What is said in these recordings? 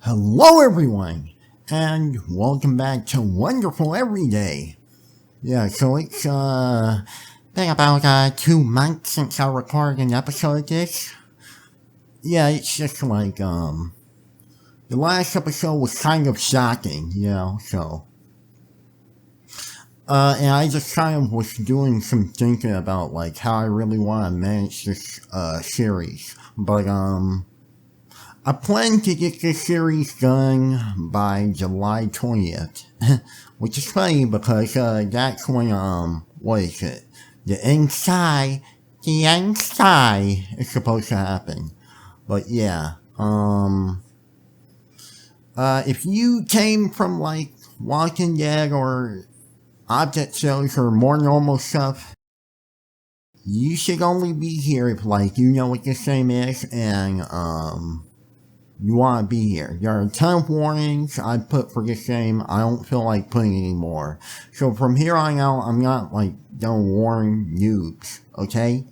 Hello everyone, and welcome back to Wonderful Everyday. Yeah, so it's been about 2 months since I recorded an episode of this. Yeah, it's just like, the last episode was kind of shocking, so. And I just kind of was doing some thinking about, like, how I really want to manage this, series. But, I plan to get this series done by July 20th. Which is funny because, that's when, what is it? The inside is supposed to happen. But yeah, if you came from like Walking Dead or Object Shows or more normal stuff, you should only be here if like you know what this game is and, you want to be here. There are a ton of warnings I put for this game. I don't feel like putting any more. So from here on out, I'm not like gonna warn noobs, okay?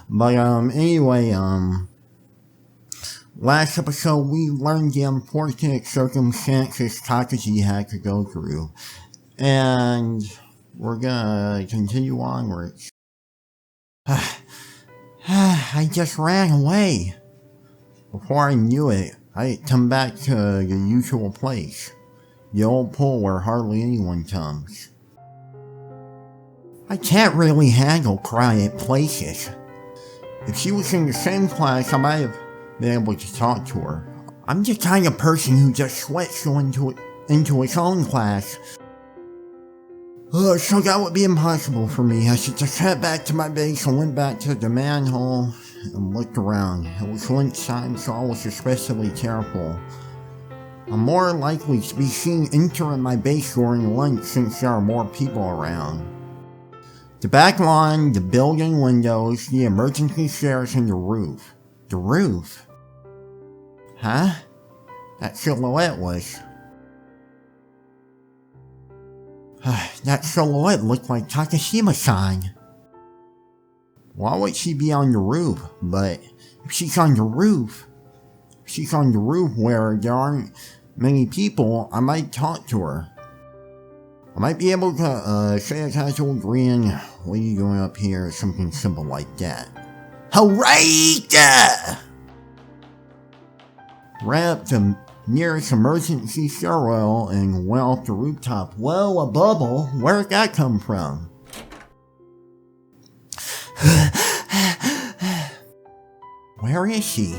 But anyway, last episode we learned the unfortunate circumstances Takashi had to go through. And we're gonna continue onwards. I just ran away. Before I knew it, I had come back to the usual place. The old pool where hardly anyone comes. I can't really handle quiet places. If she was in the same class, I might have been able to talk to her. I'm the kind of person who just sweats going into its own class. So that would be impossible for me. I should just head back to my base and went back to the manhole and looked around. It was lunchtime, so I was especially careful. I'm more likely to be seen entering my base during lunch since there are more people around. The back lawn, the building windows, the emergency stairs, and the roof. The roof? Huh? That silhouette was... That silhouette looked like Takashima-san. Why would she be on the roof? But if she's on the roof where there aren't many people, I might talk to her. I might be able to say a casual grin, what are you doing up here, something simple like that. Hooray! Ran up to nearest emergency stairwell and went off the rooftop. Whoa, a bubble? Where'd that come from? Where is she?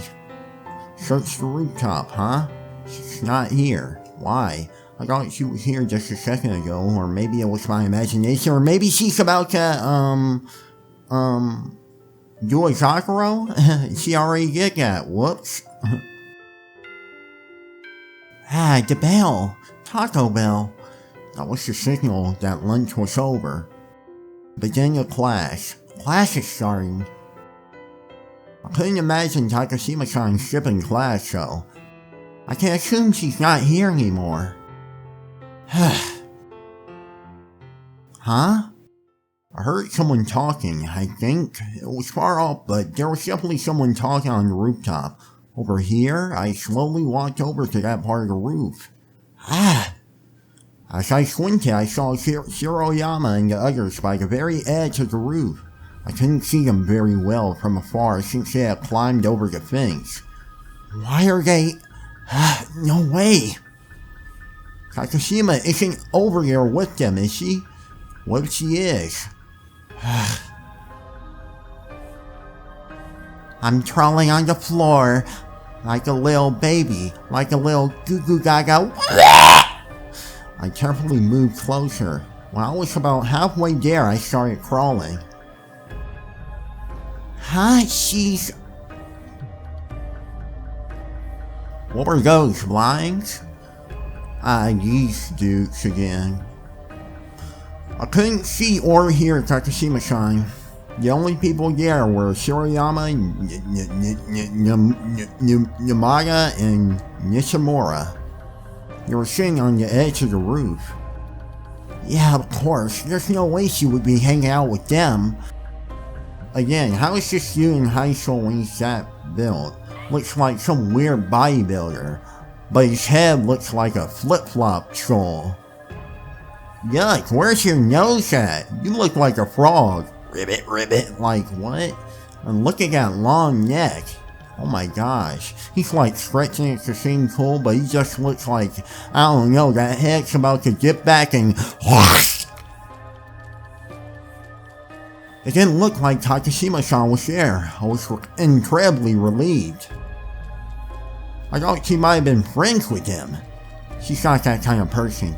Search the rooftop, huh? She's not here. Why? I thought she was here just a second ago, or maybe it was my imagination, or maybe she's about to, do a Zakuro? She already did that. Whoops. The bell. Taco Bell. That was the signal that lunch was over. Beginning of class. Class is starting. I couldn't imagine Takashima-san skipping class, so I can assume she's not here anymore. Huh? I heard someone talking, I think. It was far off, but there was definitely someone talking on the rooftop. Over here, I slowly walked over to that part of the roof. As I squinted, I saw Shiroyama and the others by the very edge of the roof. I couldn't see them very well from afar since they had climbed over the fence. Why are they... no way! Takashima isn't over there with them, is she? What if she is? I'm crawling on the floor like a little baby, like a little goo-goo gaga. I carefully moved closer. When I was about halfway there, I started crawling. She's... What were those, blinds? These dukes again. I couldn't see or hear Takashima-san. The only people there were Shiroyama, Yamada, and Nishimura. They were sitting on the edge of the roof. Yeah, of course, there's no way she would be hanging out with them. Again, how is this dude in high school when he's that built? Looks like some weird bodybuilder. but his head looks like a flip-flop skull. Yuck, where's your nose at? You look like a frog. Ribbit, ribbit. Like what? And look at that long neck. Oh my gosh. He's like stretching it to seem cool, but he just looks like, I don't know, that head's about to dip back and whoosh. It didn't look like Takashima-san was there. I was incredibly relieved. I thought she might have been friends with him. She's not that kind of person.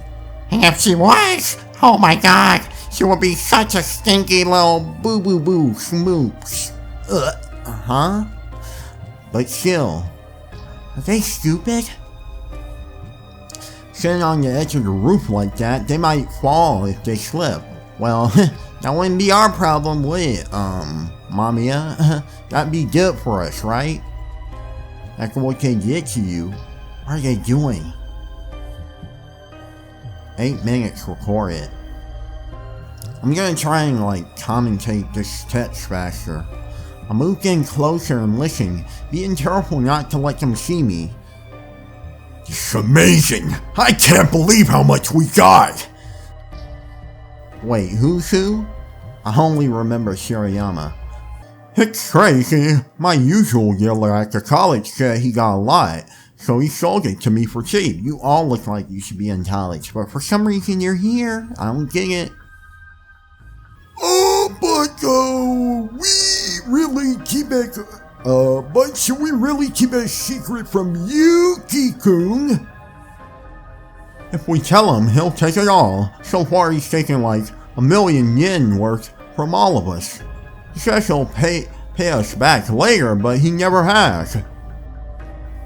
And if she was, oh my god, she would be such a stinky little boo-boo-boo smoops. Huh? But still, are they stupid? Sitting on the edge of the roof like that, they might fall if they slip. Well, that wouldn't be our problem, would it, Mamiya? That'd be good for us, right? After what they did to you, what are they doing? 8 minutes recorded. I'm gonna try and commentate this text faster. I moved in closer and listened, being careful not to let them see me. It's amazing! I can't believe how much we got! Wait, who's who? I only remember Shirayama. It's crazy. My usual dealer at the college said he got a lot, so he sold it to me for cheap. You all look like you should be in college, but for some reason you're here. I don't get it. Oh, but we really keep it, but should we really keep it a secret from Yuki-kun? If we tell him, he'll take it all. So far he's taken like 1,000,000 yen worth from all of us. He says he'll pay us back later, but he never has.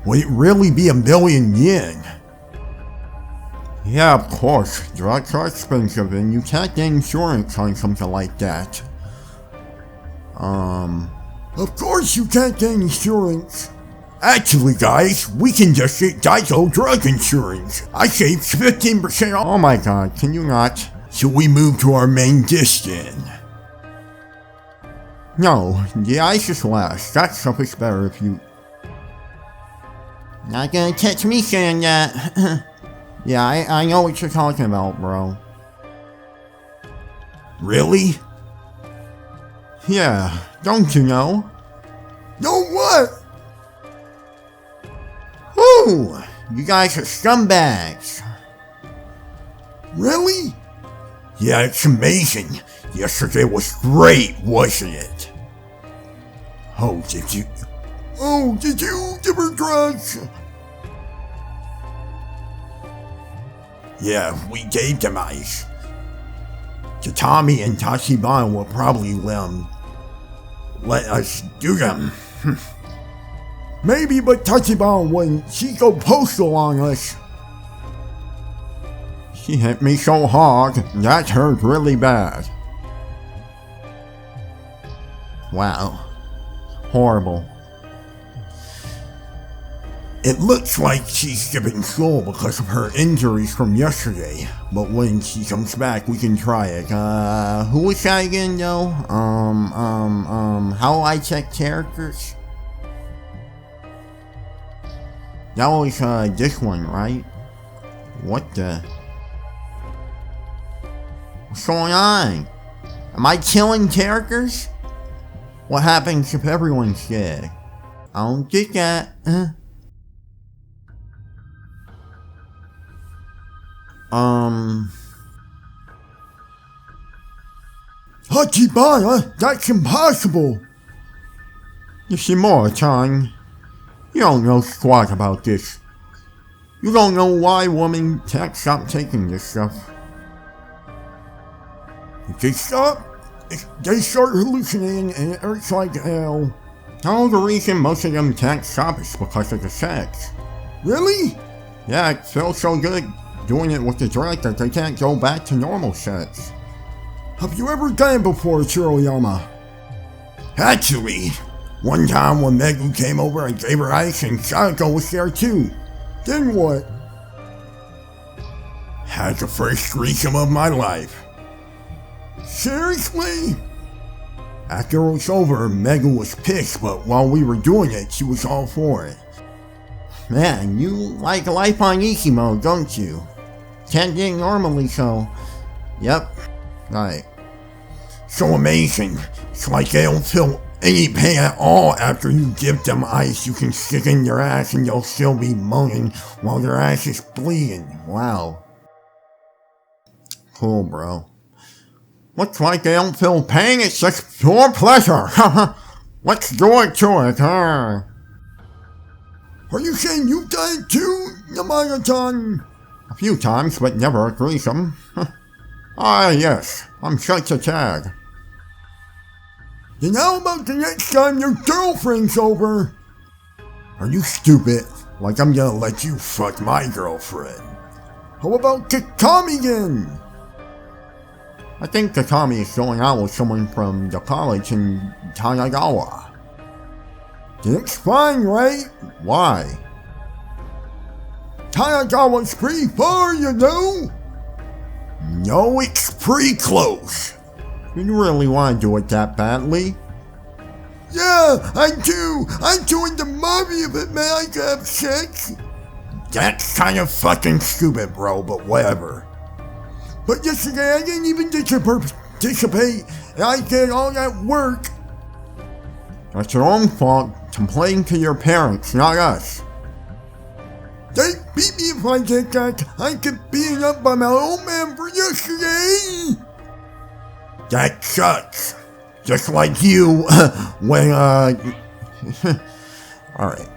Would it really be 1,000,000 yen? Yeah, of course. Drugs are expensive and you can't get insurance on something like that. Of course you can't get insurance. Actually guys, we can just get Daiso drug insurance. I saved 15% off. Oh my god, can you not? Should we move to our main dish then? No, the ice is less. That stuff is better if you... Not gonna catch me saying that. Yeah, I know what you're talking about, bro. Really? Yeah, don't you know? Know what? Ooh, you guys are scumbags. Really? Yeah, it's amazing. Yesterday was great, wasn't it? Oh, did you give her drugs? Yeah, we gave them ice. Tatami and Tachibana will probably let us do them. Maybe, but Tachibana wouldn't. She'd go postal on us. She hit me so hard, that hurt really bad. Wow. Horrible. It looks like she's skipping school because of her injuries from yesterday, but when she comes back we can try it. Who was that again though? How I check characters? That was, this one, right? What the? What's going on? Am I killing characters? What happens if everyone's dead? I don't get that. Hachibana? That's impossible! Yoshimura-chan, you don't know squat about this. You don't know why women can't stop taking this stuff. If they stop, they start hallucinating and it hurts like hell. No, the reason most of them can't stop is because of the sex. Really? Yeah, it feels so good doing it with the drug that they can't go back to normal sex. Have you ever done it before, Shiroyama? Actually, one time when Megu came over and gave her ice and Sadako was there too. Then what? Had the first threesome of my life. Seriously? After it was over, Megu was pissed, but while we were doing it, she was all for it. Man, you like life on easy mode, don't you? Can't get normally, so... Yep. Right. So amazing. It's like they don't feel any pain at all after you give them ice you can stick in their ass and they'll still be moaning while their ass is bleeding. Wow. Cool, bro. Looks like they don't feel pain, it's just pure pleasure. Let's do it to it, huh? Are you saying you've done it too, Yamagatan? A few times, but never a threesome. Ah, yes. I'm such a tag. Then how about the next time your girlfriend's over? Are you stupid? Like I'm gonna let you fuck my girlfriend. How about Kakami then? I think Kakami is going out with someone from the college in Tayagawa. It's fine, right? Why? Tayagawa's pretty far, you know? No, it's pretty close. You really want to do it that badly? Yeah, I do. I joined the mafia if it meant I could have sex. That's kind of fucking stupid, bro, but whatever. But yesterday I didn't even participate, and I did all that work. That's your own fault. Complain to your parents, not us. They beat me if I did that. I get beaten up by my old man for yesterday. That sucks. Just like you, when, Alright.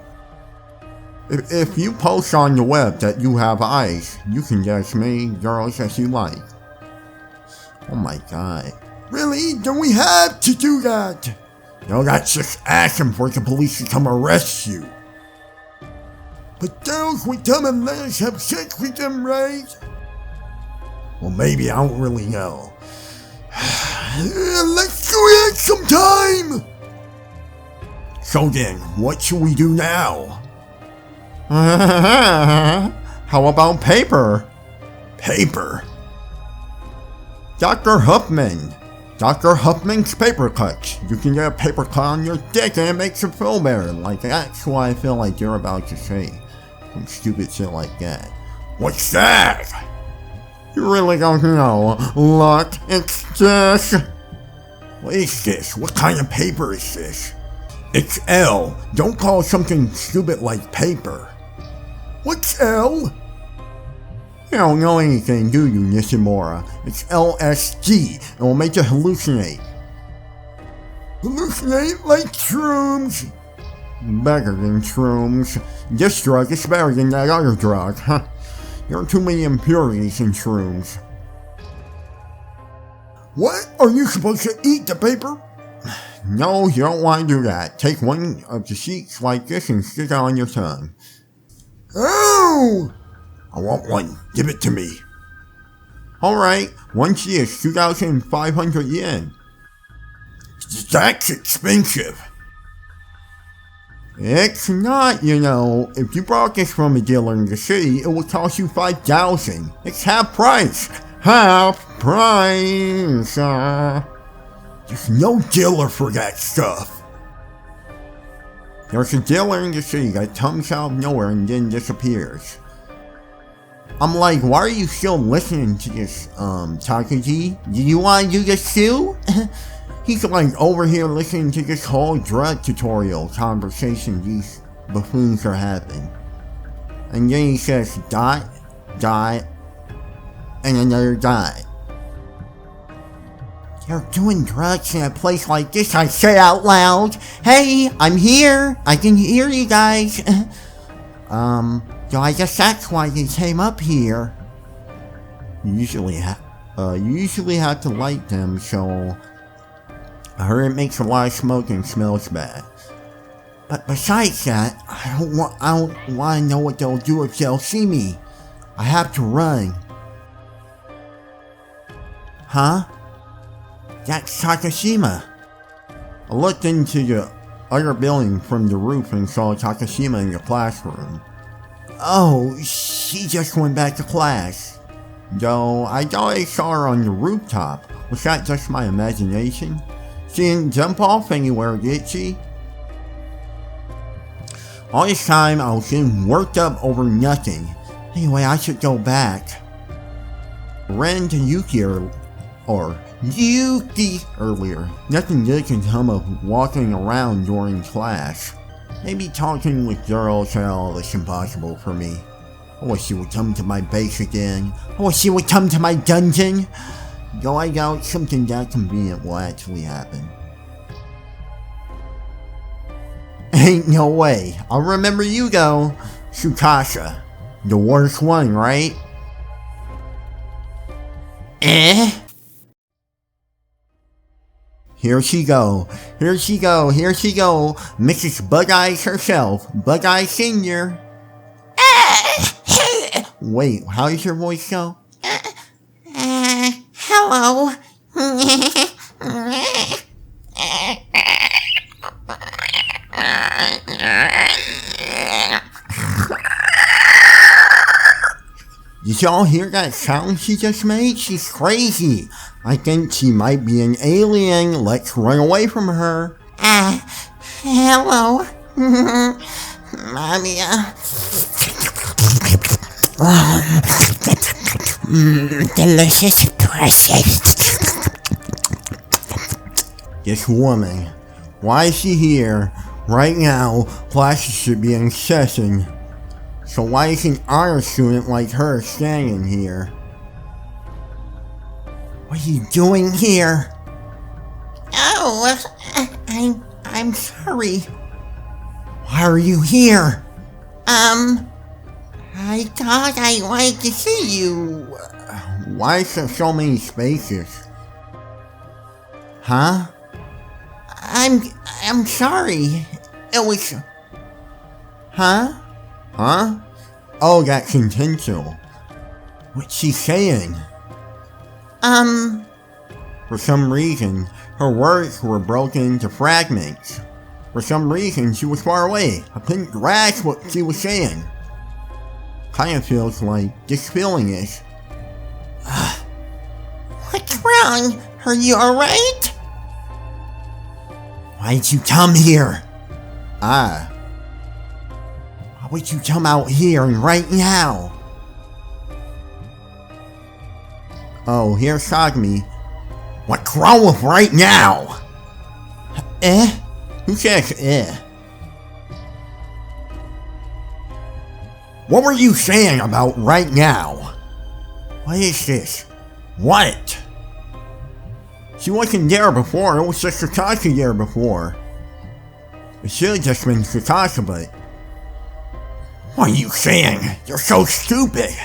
If you post on the web that you have eyes, you can get as many girls as you like. Oh my god. Really? Then we have to do that. No, that's just asking for the police to come arrest you. But girls would come and let us have sex with them, right? Well, maybe, I don't really know. Let's do it sometime! So then, what should we do now? How about paper? Paper? Dr. Huffman. Dr. Huffman's paper cuts. You can get a paper cut on your dick and it makes you feel better. Like, that's what I feel like you're about to say. Some stupid shit like that. What's that? You really don't know. Look, it's this. What is this? What kind of paper is this? It's L. Don't call something stupid like paper. What's L? You don't know anything, do you, Nishimura? It's LSD. It will make you hallucinate. Hallucinate like shrooms? Better than shrooms. This drug is better than that other drug, huh? There are too many impurities in shrooms. What? Are you supposed to eat the paper? No, you don't want to do that. Take one of the sheets like this and stick it on your tongue. Oh! I want one. Give it to me. Alright, one sheet is 2,500 yen. That's expensive. It's not, you know. If you bought this from a dealer in the city, it would cost you 5,000. It's half price. Half price. There's no dealer for that stuff. There's a dealer in the city that comes out of nowhere and then disappears. I'm like, why are you still listening to this, Takaji? Do you want to do this too? He's like over here listening to this whole drug tutorial conversation these buffoons are having. And then he says, dot, dot, and another dot. They're doing drugs in a place like this, I say out loud. Hey, I'm here. I can hear you guys. So I guess that's why they came up here. You usually have to light them, so I heard it makes a lot of smoke and smells bad. But besides that, I don't want to know what they'll do if they'll see me. I have to run. Huh? That's Takashima. I looked into the other building from the roof and saw Takashima in the classroom. Oh, she just went back to class. Though I thought I saw her on the rooftop. Was that just my imagination? She didn't jump off anywhere, did she? All this time I was getting worked up over nothing. Anyway, I should go back. Ran into Yuki earlier. Nothing good can come of walking around during class. Maybe talking with girls at all is impossible for me. I wish she would come to my base again. I wish she would come to my dungeon. Though I doubt something that convenient will actually happen. Ain't no way. I'll remember you though. Tsukasa. The worst one, right? Here she go. Here she go. Here she go. Mrs. Bug Eyes herself. Bug Eyes Senior. Wait, how does your voice go? Hello. Did y'all hear that sound she just made? She's crazy. I think she might be an alien. Let's run away from her. Hello. Mommy. Delicious, precious. This woman. Why is she here? Right now, classes should be in session. So why is an honor student like her standing here? What are you doing here? Oh, I'm sorry. Why are you here? I thought I wanted to see you. Why is there so many spaces? Huh? I'm sorry. It was... Huh? Huh? Oh, that's intentional. What's she saying? For some reason, her words were broken into fragments. For some reason, she was far away. I couldn't grasp what she was saying. Kinda feels like this feeling is. What's wrong? Are you alright? Why did you come here? Why would you come out here and right now? Oh, here's Sagami. What's wrong with right now? Who says What were you saying about right now? What is this? What? She wasn't there before, it was just Sakasa there before. It should have just been Sakasa, but... What are you saying? You're so stupid!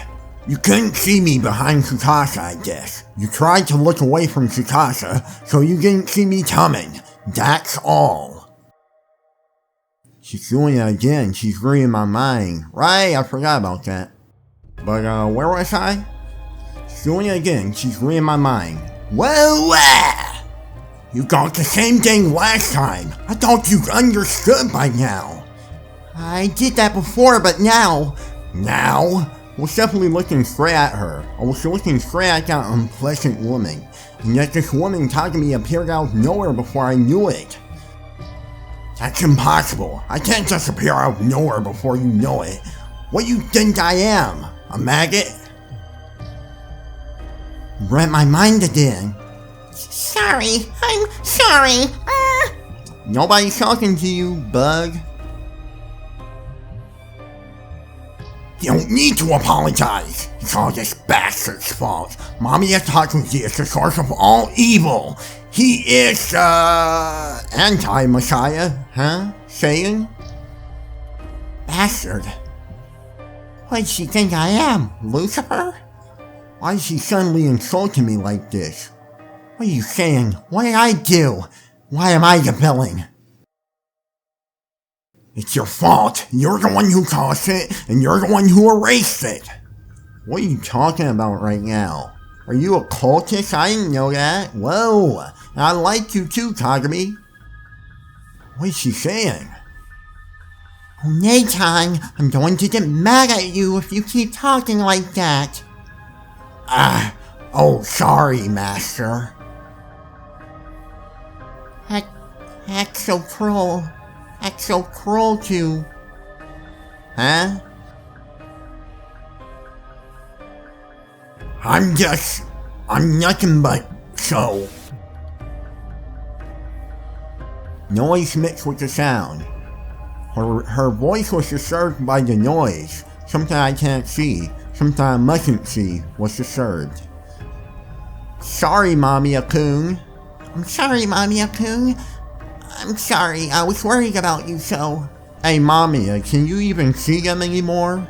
You couldn't see me behind Tsukasa, I guess. You tried to look away from Tsukasa, so you didn't see me coming. That's all. She's doing it again. She's reading my mind. Right, I forgot about that. But, where was I? She's doing it again. She's reading my mind. Well, you got the same thing last time. I thought you understood by now. I did that before, but now... Now? I was definitely looking straight at her. I was looking straight at that unpleasant woman. And yet this woman talking to me appeared out of nowhere before I knew it. That's impossible. I can't just appear out of nowhere before you know it. What do you think I am? A maggot? Read my mind again. Sorry, I'm sorry. Nobody's talking to you, bug. You don't need to apologize. It's all this bastard's fault. Mommy Atakuji is the source of all evil. He is, anti-messiah, huh? Saying? Bastard. What does she think I am, Lucifer? Why is she suddenly insulting me like this? What are you saying? What did I do? Why am I the villain? It's your fault. You're the one who caused it, and you're the one who erased it. What are you talking about right now? Are you a cultist? I didn't know that. Whoa. I like you too, Kagami. What is she saying? Nathan, I'm going to get mad at you if you keep talking like that. Oh, sorry, Master. That's so cruel. That's so cruel to... Huh? I'm nothing but so. Noise mixed with the sound. Her voice was disturbed by the noise. Something I can't see, something I mustn't see, was disturbed. Sorry, Mommy-a-coon. I'm sorry, Mommy-a-coon. I'm sorry, I was worried about you so. Hey, Mommy, can you even see them anymore?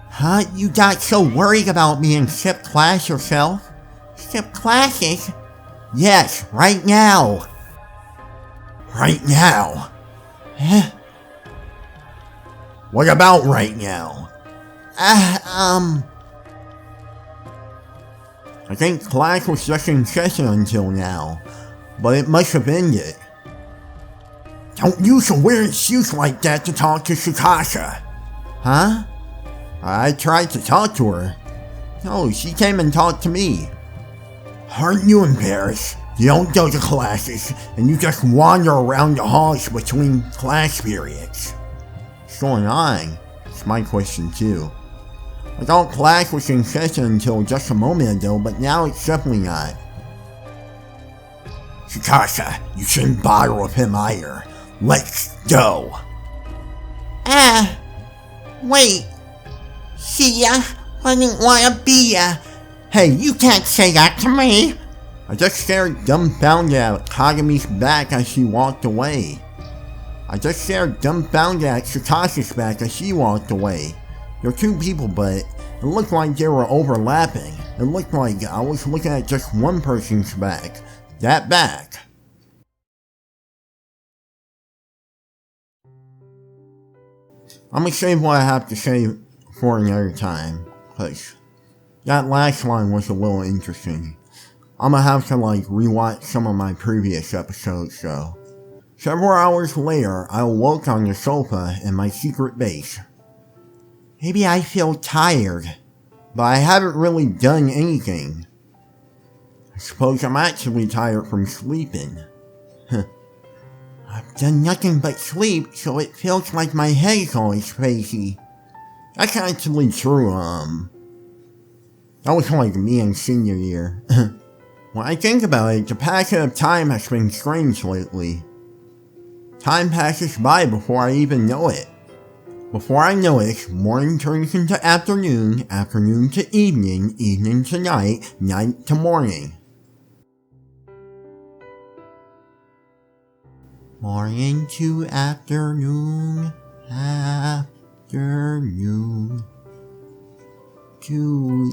Huh? You got so worried about me and skipped class yourself? Skip classes? Yes, right now. Right now? Huh? What about right now? I think class was just in session until now, but it must have ended. Don't use a weird excuse like that to talk to Shikasha. Huh? I tried to talk to her. No, she came and talked to me. Aren't you embarrassed? You don't go to classes, and you just wander around the halls between class periods. What's going on? It's my question too. I thought class was in session until just a moment ago, but now it's definitely not. Shikasha, you shouldn't bother with him either. Let's go. Wait. See ya? I didn't wanna be ya. Hey, you can't say that to me. I just stared dumbfounded at Kagami's back as she walked away. I just stared dumbfounded at Shikasha's back as she walked away. They're two people, but it looked like they were overlapping. It looked like I was looking at just one person's back. That back. I'm gonna save what I have to say for another time, cause that last line was a little interesting. I'm gonna have to rewatch some of my previous episodes though. Several hours later, I awoke on the sofa in my secret base. Maybe I feel tired, but I haven't really done anything. I suppose I'm actually tired from sleeping. I've done nothing but sleep, so it feels like my head's always crazy. That's actually true, that was like me in senior year. When I think about it, the passing of time has been strange lately. Time passes by before I even know it. Before I know it, morning turns into afternoon, afternoon to evening, evening to night, night to morning. Morning to afternoon, afternoon to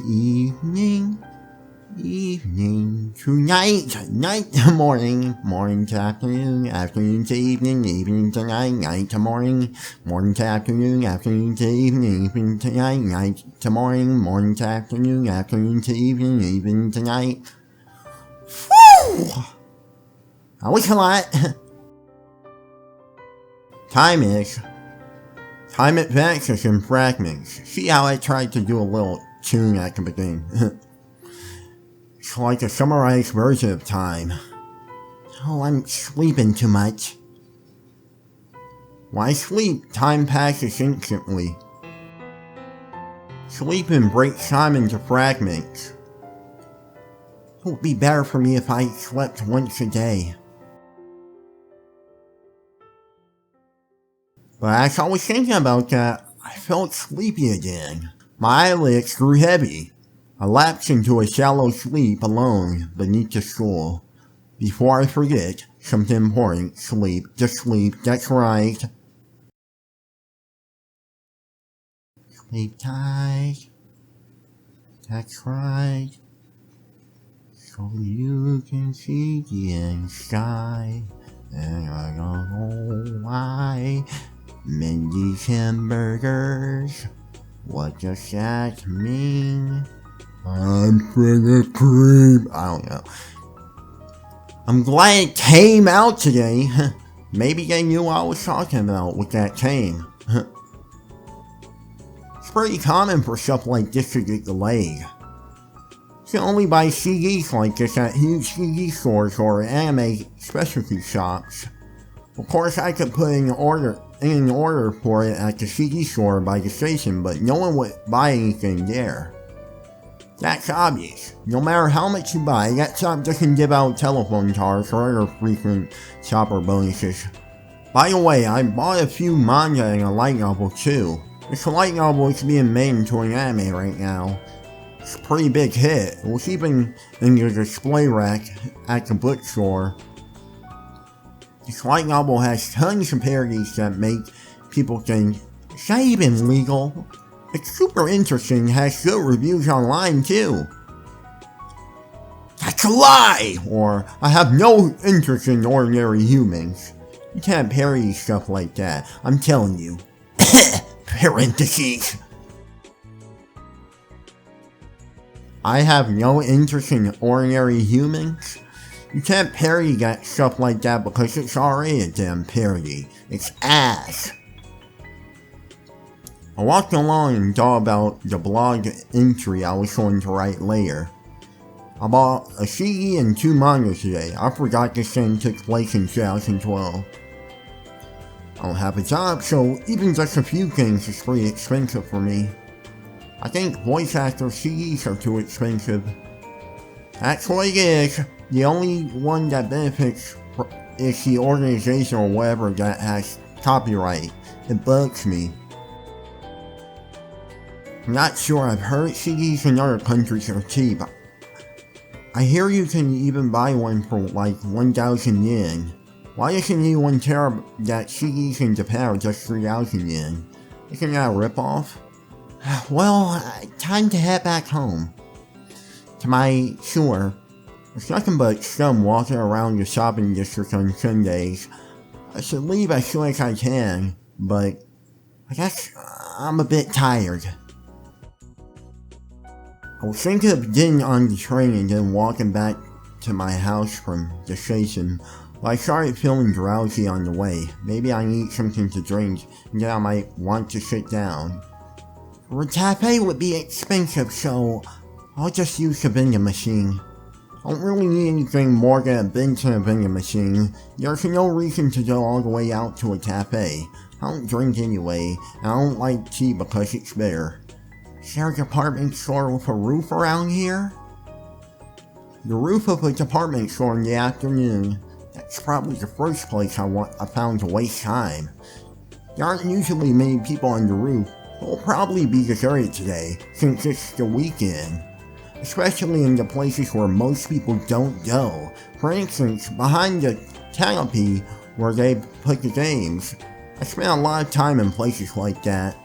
evening, evening to night, night to morning, morning to afternoon, afternoon to evening, evening to night, night to morning, morning to afternoon, afternoon to evening, evening to night, night to morning, morning to afternoon, afternoon to evening, evening to night. Whew! That was a lot. Time advances in fragments. See how I tried to do a little tune at the beginning? It's like a summarized version of time. Oh, I'm sleeping too much. When I sleep, time passes instantly. Sleeping breaks time into fragments. It would be better for me if I slept once a day. But as I was thinking about that, I felt sleepy again. My eyelids grew heavy. I lapsed into a shallow sleep alone beneath the school. Before I forget, something important, sleep, just sleep, that's right. Sleep tight, that's right. So you can see the end sky, and I don't know why. Mindy's hamburgers, what does that mean? I'm finna cream. I don't know. I'm glad it came out today. Maybe they knew what I was talking about with that came. It's pretty common for stuff like this to get delayed. You can only buy CDs like this at huge CD stores or anime specialty shops. Of course, I could put in an order in an order for it at the CD store by the station, but no one would buy anything there. That's obvious. No matter how much you buy, that shop doesn't give out telephone cards or other frequent shopper bonuses. By the way, I bought a few manga and a light novel too. This light novel is being made into an anime right now. It's a pretty big hit. It was even in the display rack at the bookstore. This light novel has tons of parodies that make people think, is that even legal? It's super interesting, has good reviews online too. That's a lie! Or, I have no interest in ordinary humans. You can't parody stuff like that, I'm telling you. Parentheses. I have no interest in ordinary humans? You can't parody that stuff like that because it's already a damn parody. It's ass. I walked along and thought about the blog entry I was going to write later. I bought a CD and 2 manga today. I forgot this thing took place in 2012. I don't have a job, so even just a few things is pretty expensive for me. I think voice actor CDs are too expensive. That's what it is. The only one that benefits is the organization or whatever that has copyright. It bugs me. I'm not sure, I've heard CDs in other countries are cheap. I hear you can even buy one for like 1,000 yen. Why doesn't anyone care that CDs in Japan are just 3,000 yen? Isn't that a ripoff? Well, time to head back home. To my sewer. There's nothing but scum walking around the shopping district on Sundays. I should leave as soon as I can, but I guess I'm a bit tired. I was thinking of getting on the train and then walking back to my house from the station, but I started feeling drowsy on the way. Maybe I need something to drink, and then I might want to sit down. A cafe would be expensive, so I'll just use the vending machine. I don't really need anything more than a bench and a vending machine. There's no reason to go all the way out to a cafe. I don't drink anyway, and I don't like tea because it's bitter. Is there a department store with a roof around here? The roof of a department store in the afternoon. That's probably the first place I found to waste time. There aren't usually many people on the roof. It will probably be deserted today, since it's the weekend. Especially in the places where most people don't go. For instance, behind the canopy where they put the games. I spent a lot of time in places like that.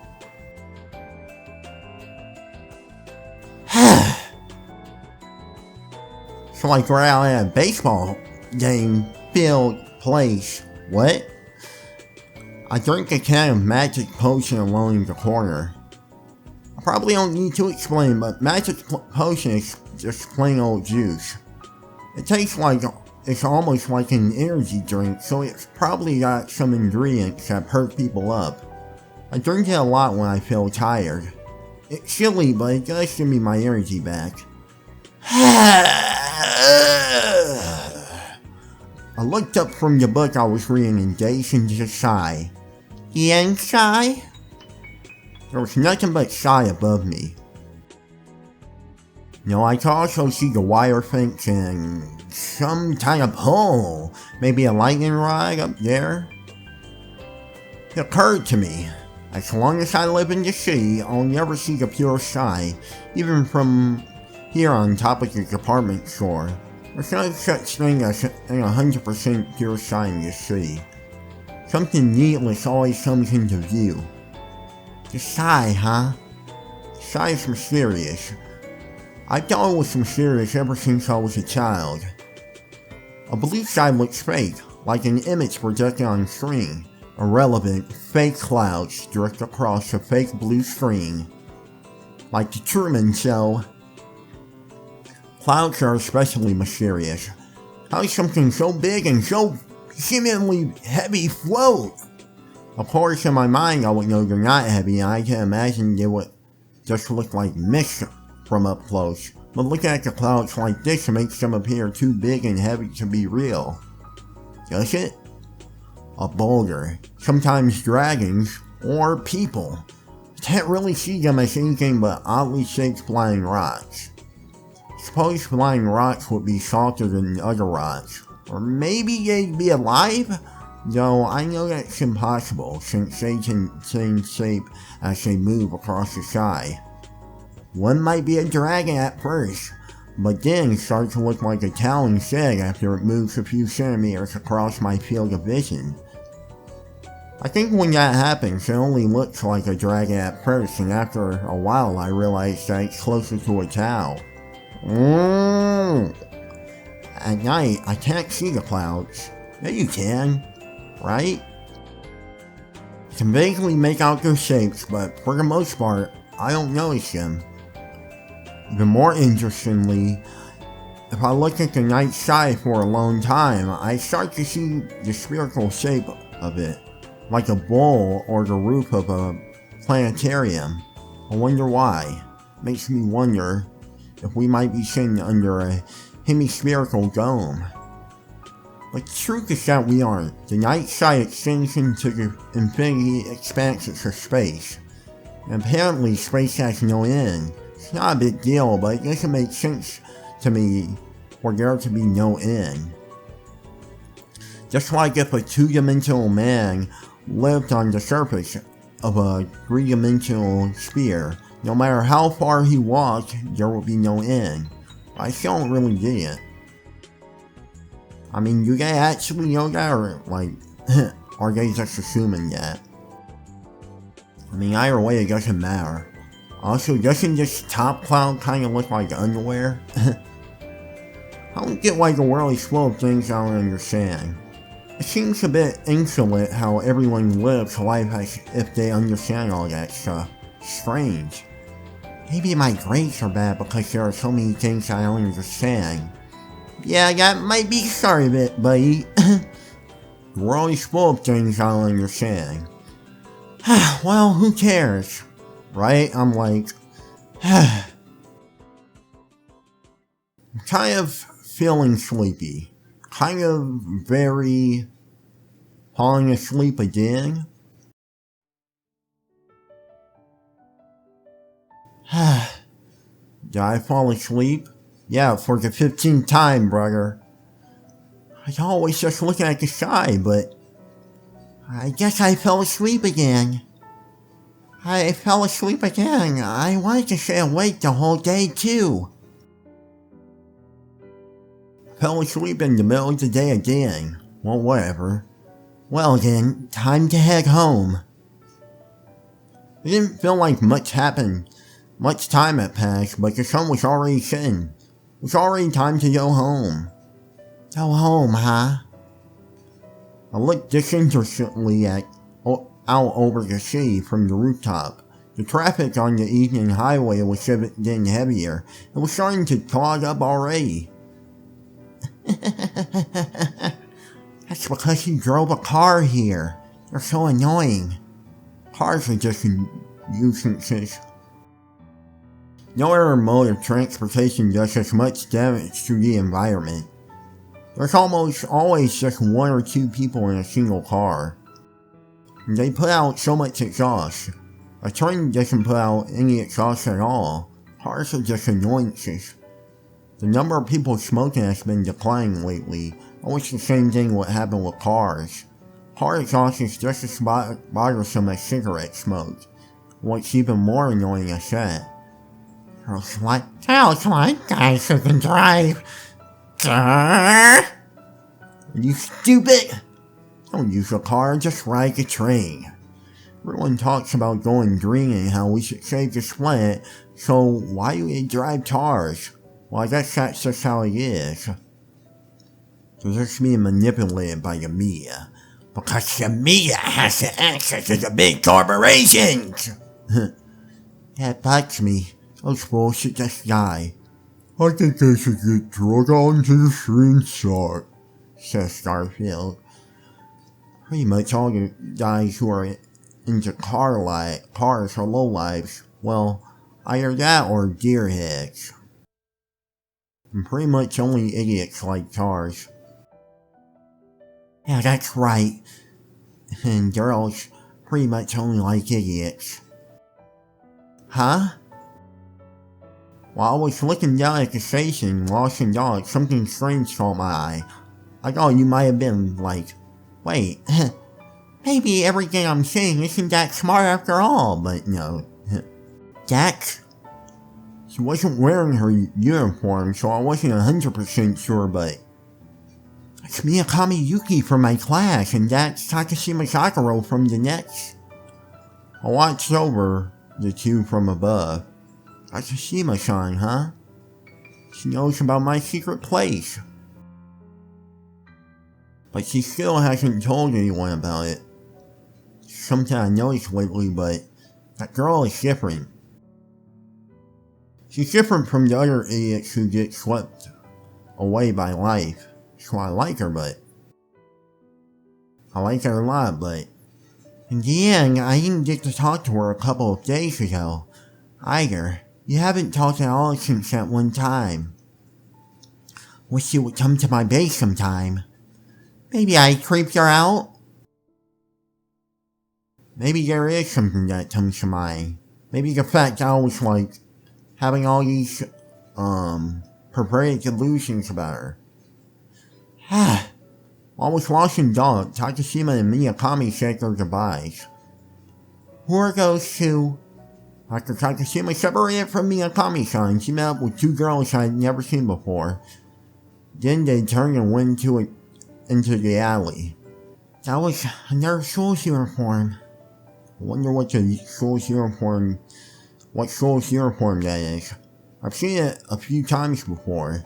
So like we're out at a baseball game filled place. What? I drink a can of magic potion alone in the corner. I probably don't need to explain, but magic potion is just plain old juice. It tastes like it's almost like an energy drink, so it's probably got some ingredients that perk people up. I drink it a lot when I feel tired. It's silly, but it does give me my energy back. I looked up from the book I was reading and gazed into the sky. Yen sky? There was nothing but sky above me. Now I could also see the wire fence and some kind of pole. Maybe a lightning rod up there. It occurred to me, as long as I live in the city, I'll never see the pure sky, even from here on top of the department store. There's no such thing as a 100% pure sky in this city. Something needless always comes into view. The sky, huh? The sky is mysterious. I thought it was mysterious ever since I was a child. A blue sky looks fake, like an image projected on screen. Irrelevant, fake clouds drift across a fake blue screen. Like the Truman Show. Clouds are especially mysterious. How does something so big and so seemingly heavy float? Of course, in my mind I would know they're not heavy, and I can imagine they would just look like mist from up close. But looking at the clouds like this makes them appear too big and heavy to be real. Does it? a boulder, sometimes dragons, or people. Can't really see them as anything but oddly shaped flying rocks. Suppose flying rocks would be softer than other rocks, or maybe they'd be alive? Though I know that's impossible since they can change shape as they move across the sky. One might be a dragon at first, but then start to look like a cow instead after it moves a few centimeters across my field of vision. I think when that happens, it only looks like a dragon at first, and after a while I realize that it's closer to a cow. At night, I can't see the clouds. Yeah, you can, right? You can vaguely make out their shapes, but for the most part, I don't notice them. Even more interestingly, if I look at the night sky for a long time, I start to see the spherical shape of it, like a bowl or the roof of a planetarium. I wonder why. Makes me wonder if we might be sitting under a hemispherical dome. But the truth is that we aren't. The night sky extends into the infinity expanses of space. And apparently space has no end. It's not a big deal, but it doesn't make sense to me for there to be no end. Just like if a two-dimensional man lived on the surface of a three-dimensional sphere, no matter how far he walked, there would be no end. I still don't really get it. I mean, do they actually know that, or like, are they just assuming that? I mean, either way, it doesn't matter. Also, doesn't this top cloud kind of look like underwear? I don't get why the world is full of things I don't understand. It seems a bit insolent how everyone lives life as if they understand all that stuff. Strange. Maybe my grades are bad because there are so many things I don't understand. Yeah, that might be part of it, buddy. The world is full of things I don't understand. Well, who cares? Right? I'm like, I'm kind of feeling sleepy. Kind of very falling asleep again. Did I fall asleep? Yeah, for the 15th time, brother. I always just looking at the sky, but I guess I fell asleep again. I fell asleep again. I wanted to stay awake the whole day, too. Fell asleep in the middle of the day again. Well, whatever. Well then, time to head home. It didn't feel like much happened. Much time had passed, but the sun was already setting. It was already time to go home. Go home, huh? I looked disinterestedly out over the city from the rooftop. The traffic on the evening highway was getting heavier. It was starting to clog up already. That's because you drove a car here. They're so annoying. Cars are just nuisances. No other mode of transportation does as much damage to the environment. There's almost always just one or two people in a single car. And they put out so much exhaust. A train doesn't put out any exhaust at all. Cars are just annoyances. The number of people smoking has been declining lately. I wish the same thing would happen with cars. Car exhaust is just as bothersome as cigarette smoke. What's even more annoying is that tell us what guys who can drive. Are you stupid? Don't use a car, just ride the train. Everyone talks about going green and how we should save this planet, so why do we drive cars? Well, I guess that's just how it is. So just being manipulated by the media. Because the media has the access to the big corporations! That bugs me. Those fools should just die. I think they should get drug onto the screen shot, says Starfield. Pretty much all the guys who are into cars are lowlifes. Well, either that or gearheads. And pretty much only idiots like cars. Yeah, that's right. and girls pretty much only like idiots. Huh? While I was looking down at the station, lost in thought, something strange caught my eye. I thought you might have been like, wait, maybe everything I'm saying isn't that smart after all, but no. Jack? She wasn't wearing her uniform, so I wasn't 100% sure, but it's Miyakami Yuki from my class, and that's Takashima Sakura from the next. I watched over the two from above. Takashima-san, huh? She knows about my secret place. But she still hasn't told anyone about it. Something I noticed lately, but that girl is different. She's different from the other idiots who get swept away by life. So I like her, but I like her a lot, but in the end, I didn't get to talk to her a couple of days ago. Either. You haven't talked at all since that one time. Wish you would come to my base sometime. Maybe I creeped her out? Maybe there is something that comes to mind. Maybe the fact I was like, having all these, perverted delusions about her. While I was lost in thought, Takashima and Miyakami said their goodbyes. Who are those two? After Takashima separated from Miyakami-san, she met up with two girls I had never seen before. Then they turned and went into the alley. That was another school's uniform. I wonder what school's uniform that is. I've seen it a few times before.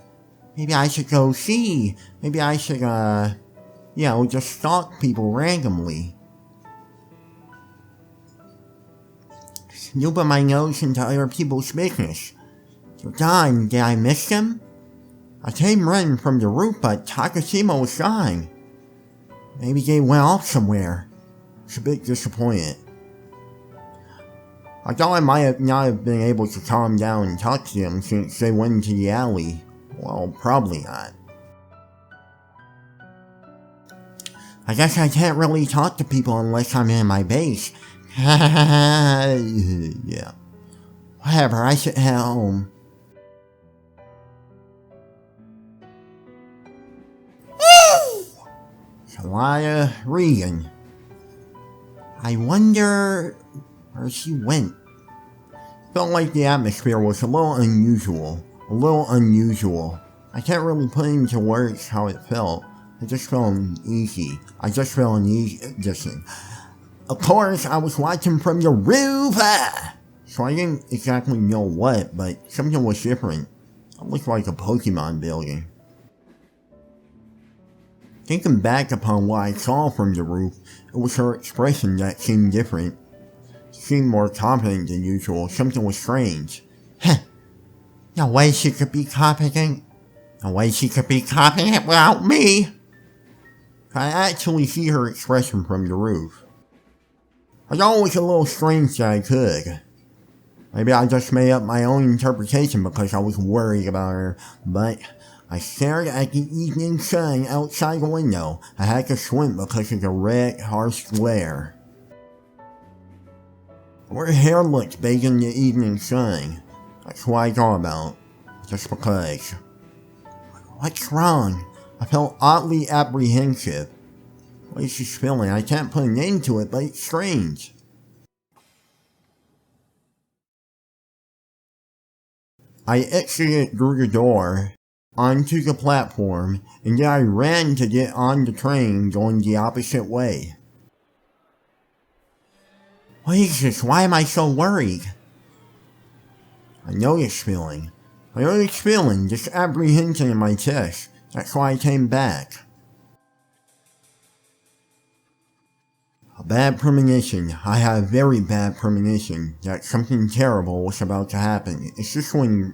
Maybe I should go see. Maybe I should, just stalk people randomly. Snooping my nose into other people's business. They're gone. Did I miss them? I came running from the roof, but Takashima was gone. Maybe they went off somewhere. I was a bit disappointed. I thought I might not have been able to calm down and talk to them since they went into the alley. Well, probably not. I guess I can't really talk to people unless I'm in my base. Yeah. Whatever, I should head home. Woo! Salaya Regan. I wonder where she went. Felt like the atmosphere was a little unusual. I can't really put into words how it felt. I just felt uneasy. Of course, I was watching from the roof, so I didn't exactly know what, but something was different. It looked like a Pokemon building. Thinking back upon what I saw from the roof, it was her expression that seemed different. She seemed more confident than usual. Something was strange. No way she could be confident. No way she could be confident without me. I actually see her expression from the roof. I thought it was a little strange that I could. Maybe I just made up my own interpretation because I was worried about her, but I stared at the evening sun outside the window. I had to squint because of the red, harsh glare. Her hair looked bathed in the evening sun. That's what I thought about. Just because. What's wrong? I felt oddly apprehensive. What is this feeling? I can't put a name to it, but it's strange. I exited through the door, onto the platform, and then I ran to get on the train going the opposite way. What is this? Why am I so worried? I know this feeling. This apprehension in my chest. That's why I came back. A bad premonition. I had a very bad premonition that something terrible was about to happen. Is this when,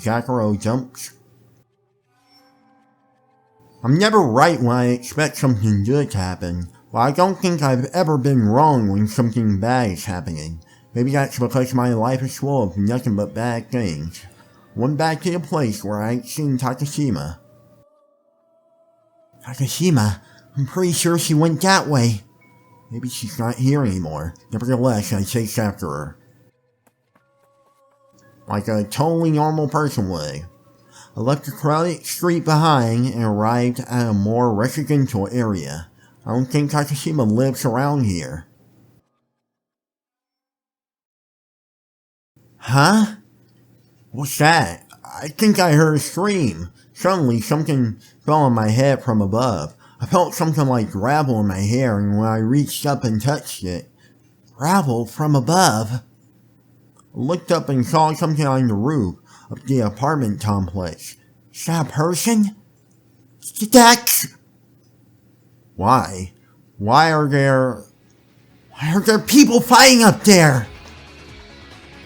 Zakuro jumps? I'm never right when I expect something good to happen, but I don't think I've ever been wrong when something bad is happening. Maybe that's because my life is full of nothing but bad things. Went back to the place where I'd seen Takashima. Takashima? I'm pretty sure she went that way. Maybe she's not here anymore. Nevertheless, I chased after her. Like a totally normal person would. I left the crowded street behind and arrived at a more residential area. I don't think Takashima lives around here. Huh? What's that? I think I heard a scream. Suddenly, something fell on my head from above. I felt something like gravel in my hair, and when I reached up and touched it, gravel from above? I looked up and saw something on the roof of the apartment complex. Is that a person? That's... Why? Why are there people fighting up there?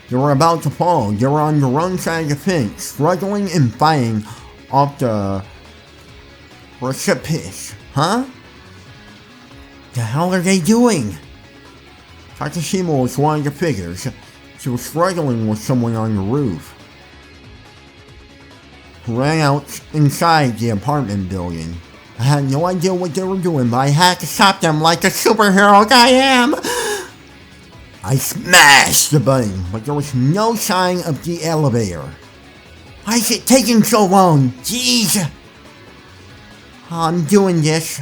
They were about to fall. They were on the wrong side of the fence, struggling and fighting off the precipice. Huh? The hell are they doing? Takashima was one of the figures. She was struggling with someone on the roof. He ran out inside the apartment building. I had no idea what they were doing, but I had to stop them like the superhero I am. I smashed the button, but there was no sign of the elevator. Why is it taking so long? Jeez! I'm doing this.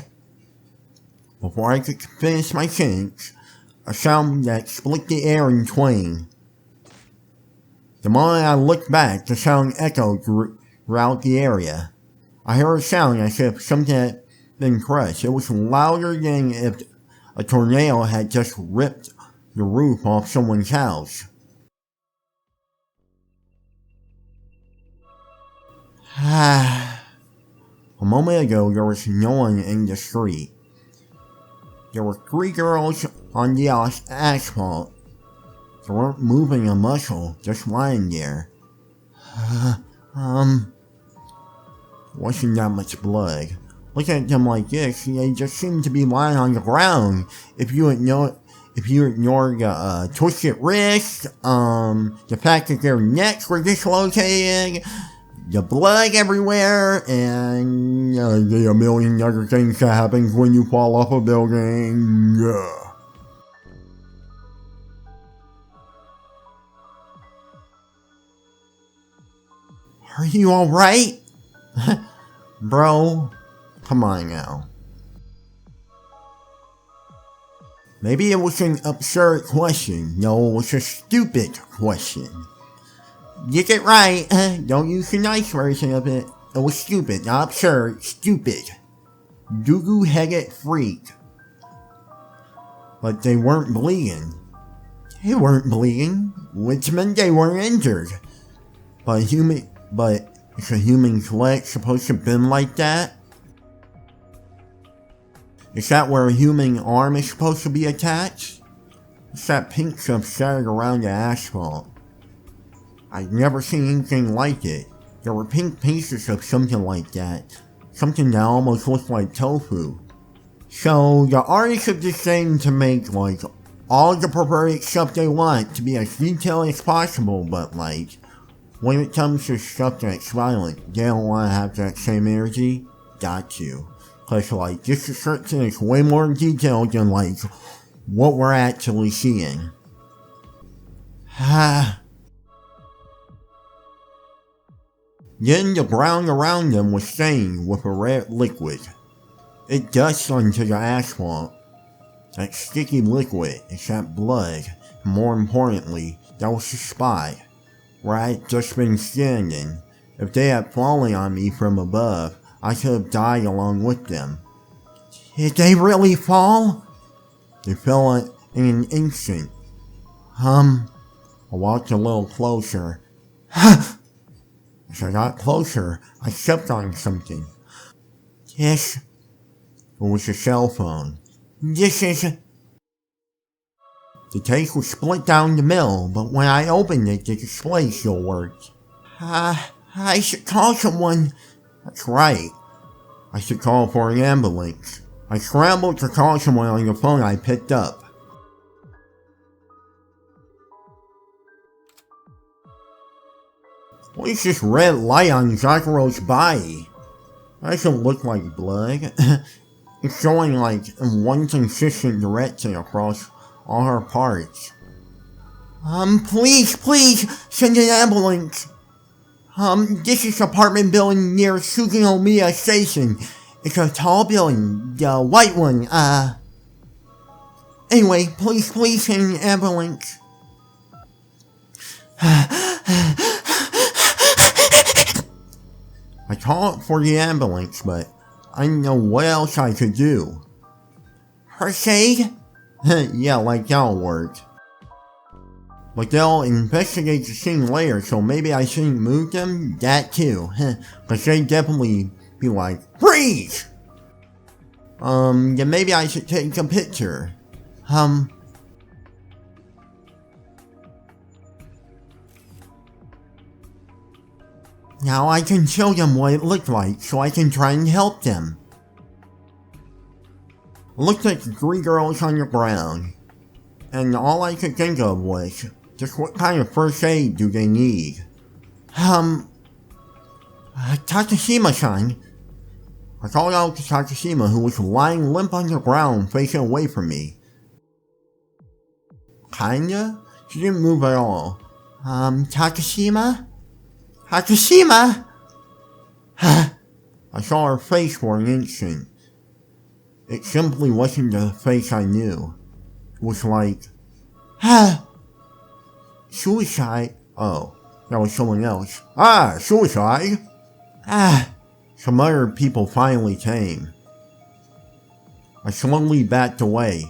Before I could finish my sentence, a sound that split the air in twain. The moment I looked back, the sound echoed throughout the area. I heard a sound as if something had been crushed. It was louder than if a tornado had just ripped the roof off someone's house. A moment ago, there was no one in the street. There were 3 girls on the asphalt. They weren't moving a muscle, just lying there. Wasn't that much blood. Looking at them like this, they just seem to be lying on the ground. If you ignore the twisted wrist, the fact that their necks were dislocated, the blood everywhere, and a million other things that happens when you fall off a building. Are you alright? Bro, come on now. Maybe it was an absurd question. No, it was a stupid question. Get it right. Don't use the nice version of it. It was stupid, not absurd. Stupid. Goo-goo-headed freak. But they weren't bleeding. They weren't bleeding, which meant they weren't injured. But is a human's leg supposed to bend like that? Is that where a human arm is supposed to be attached? What's that pink stuff scattered around the asphalt? I've never seen anything like it. There were pink pieces of something like that. Something that almost looked like tofu. So the artists of this game to make like all the perverted stuff they want to be as detailed as possible, but like when it comes to stuff that's violent, they don't want to have that same energy. Got you. Cause like this description is way more detailed than like what we're actually seeing. Then the ground around them was stained with a red liquid. It dusted onto the asphalt. That sticky liquid is that blood, and more importantly, that was the spot where I had just been standing. If they had fallen on me from above, I could have died along with them. Did they really fall? They fell in an instant. I walked a little closer. As I got closer, I stepped on something. Yes, it was a cell phone. This is... The case was split down the middle, but when I opened it, the display still worked. I should call someone. That's right. I should call for an ambulance. I scrambled to call someone on the phone I picked up. What is this red light on Zakaro's body? That doesn't look like blood. It's going like in one consistent direction across all her parts. Please, send an ambulance. This is apartment building near Suzunomiya Station. It's a tall building, the white one, Anyway, please send an ambulance. I called for the ambulance, but I didn't know what else I could do. First aid? Yeah, like that'll work. But they'll investigate the scene later, so maybe I shouldn't move them? That too. Cause they'd definitely be like, freeze! Then maybe I should take a picture. Now I can show them what it looked like, so I can try and help them. It looked like 3 girls on the ground. And all I could think of was, just what kind of first aid do they need? Takashima-san. I called out to Takashima, who was lying limp on the ground facing away from me. Kinda? She didn't move at all. Takashima? Takashima? I saw her face for an instant. It simply wasn't the face I knew. It was like, suicide? Oh, that was someone else. Suicide? Some other people finally came. I slowly backed away.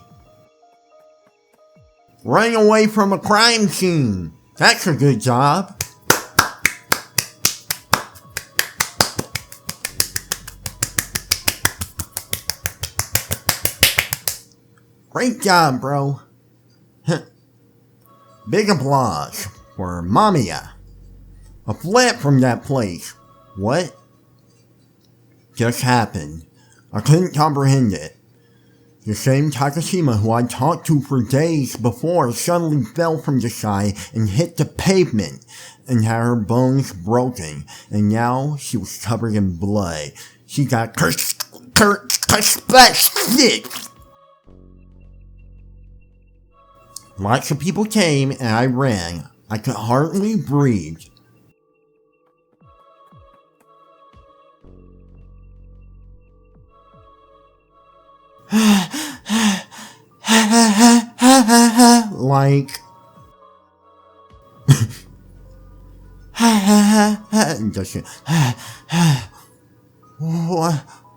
Running away from a crime scene! That's a good job! Great job, bro. Big applause for Mamiya. A flip from that place. What just happened? I couldn't comprehend it. The same Takashima who I talked to for days before suddenly fell from the sky and hit the pavement and had her bones broken, and now she was covered in blood. She got cursed. Lots of people came and I ran. I could hardly breathe. Like...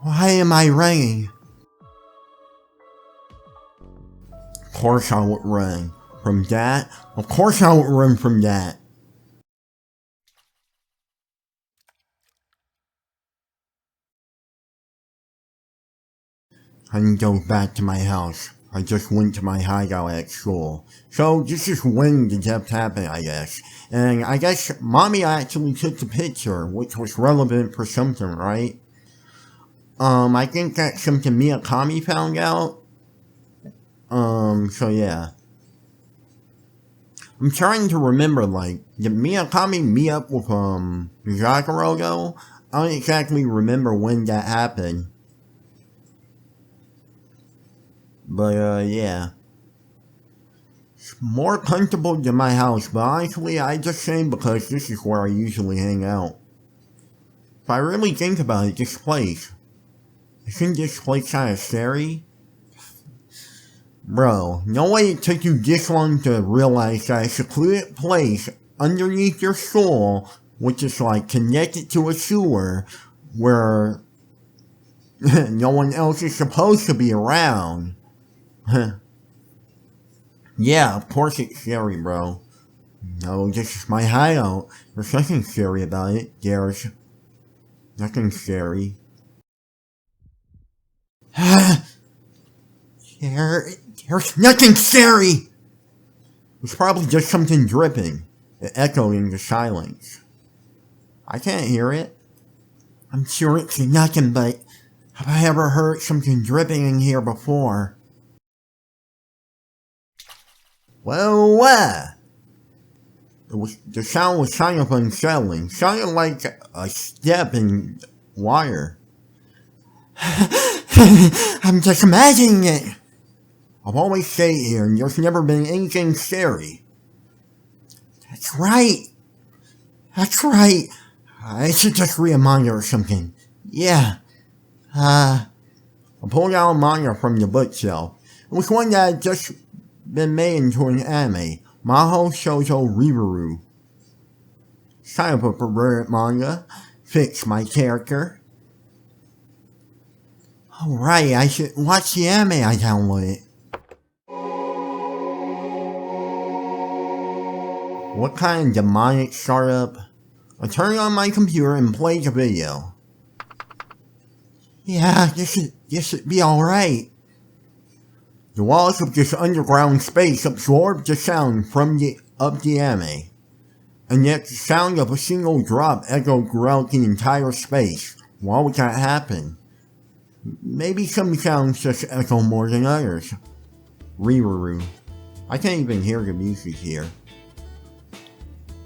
Why am I running? Of course I would run from that. Of course I would run from that. I didn't go back to my house. I just went to my hideout at school. So this is when the death happened, I guess. And I guess Mommy actually took the picture, which was relevant for something, right? I think that's something Miyakami found out. So yeah. I'm trying to remember, like, did Miyakami meet up with, Zakuro though? I don't exactly remember when that happened. But, yeah. It's more comfortable than my house, but honestly, I just say because this is where I usually hang out. If I really think about it, this place. Isn't this place kinda scary? Bro, no way it took you this long to realize that a secluded place underneath your school, which is like connected to a sewer, where no one else is supposed to be around. Yeah, of course it's scary, bro. No, this is my hideout. There's nothing scary about it. There's nothing scary. There's nothing scary! It's probably just something dripping. It echoed in the silence. I can't hear it. I'm sure it's nothing, but have I ever heard something dripping in here before? Well, the sound was kind of unsettling. Sounded like a step in wire. I'm just imagining it. I've always stayed here and there's never been anything scary. That's right. That's right. It's just a reminder or something. Yeah. I pulled out a manga from the bookshelf. It was one that had just been made into an anime. Maho Shoujo Riruru. It's kind of a perverted manga. Fits my character. Alright, I should watch the anime I downloaded. What kind of demonic startup? I turn on my computer and play the video. Yeah, this should be alright. The walls of this underground space absorb the sound of the anime. And yet the sound of a single drop echoed throughout the entire space. Why would that happen? Maybe some sounds just echo more than others. Riruru. I can't even hear the music here.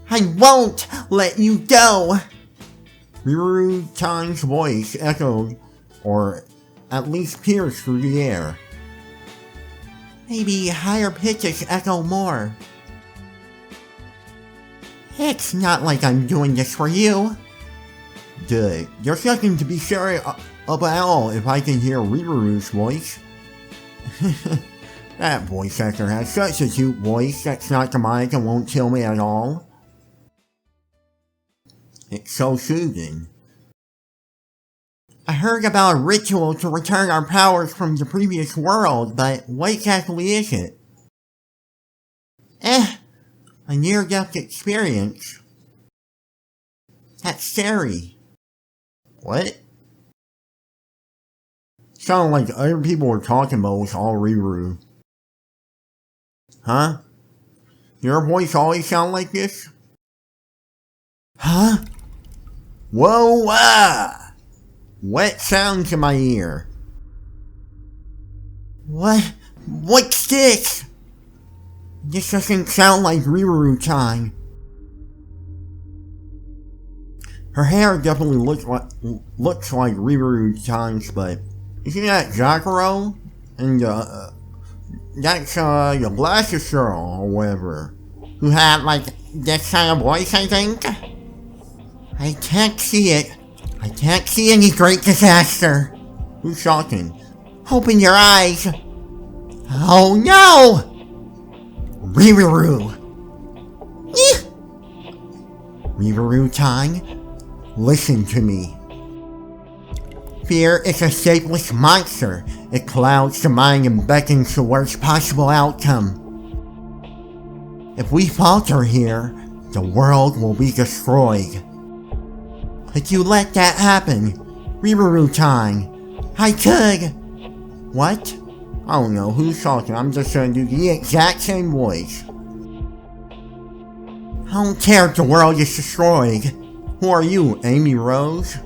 I won't let you go! Riruru-chan's voice echoed, or at least pierced through the air. Maybe higher pitches echo more. It's not like I'm doing this for you. Good. There's nothing to be sorry about at all if I can hear Riruru's voice. That voice actor has such a cute voice that's not demonic and won't kill me at all. It's so soothing. I heard about a ritual to return our powers from the previous world, but what exactly is it? A near-death experience. That's scary. What? Sounded like the other people were talking about was all Riruru. Huh? Your voice always sound like this? Huh? Whoa, Wet sounds in my ear. What's this? This doesn't sound like Riruru-chan. Her hair definitely looks like Riruru-chan's, but isn't that Zakuro? And that's the glasses girl or whatever, who had like this kind of voice, I think. I can't see it. I can't see any great disaster. Who's shocking? Open your eyes. Oh no! Riruru. Riruru-chan, listen to me. Fear is a shapeless monster. It clouds the mind and beckons the worst possible outcome. If we falter here, the world will be destroyed. Could you let that happen, Riruru-chan? I could. What? I don't know who's talking. I'm just gonna do the exact same voice. I don't care if the world is destroyed. Who are you, Amy Rose?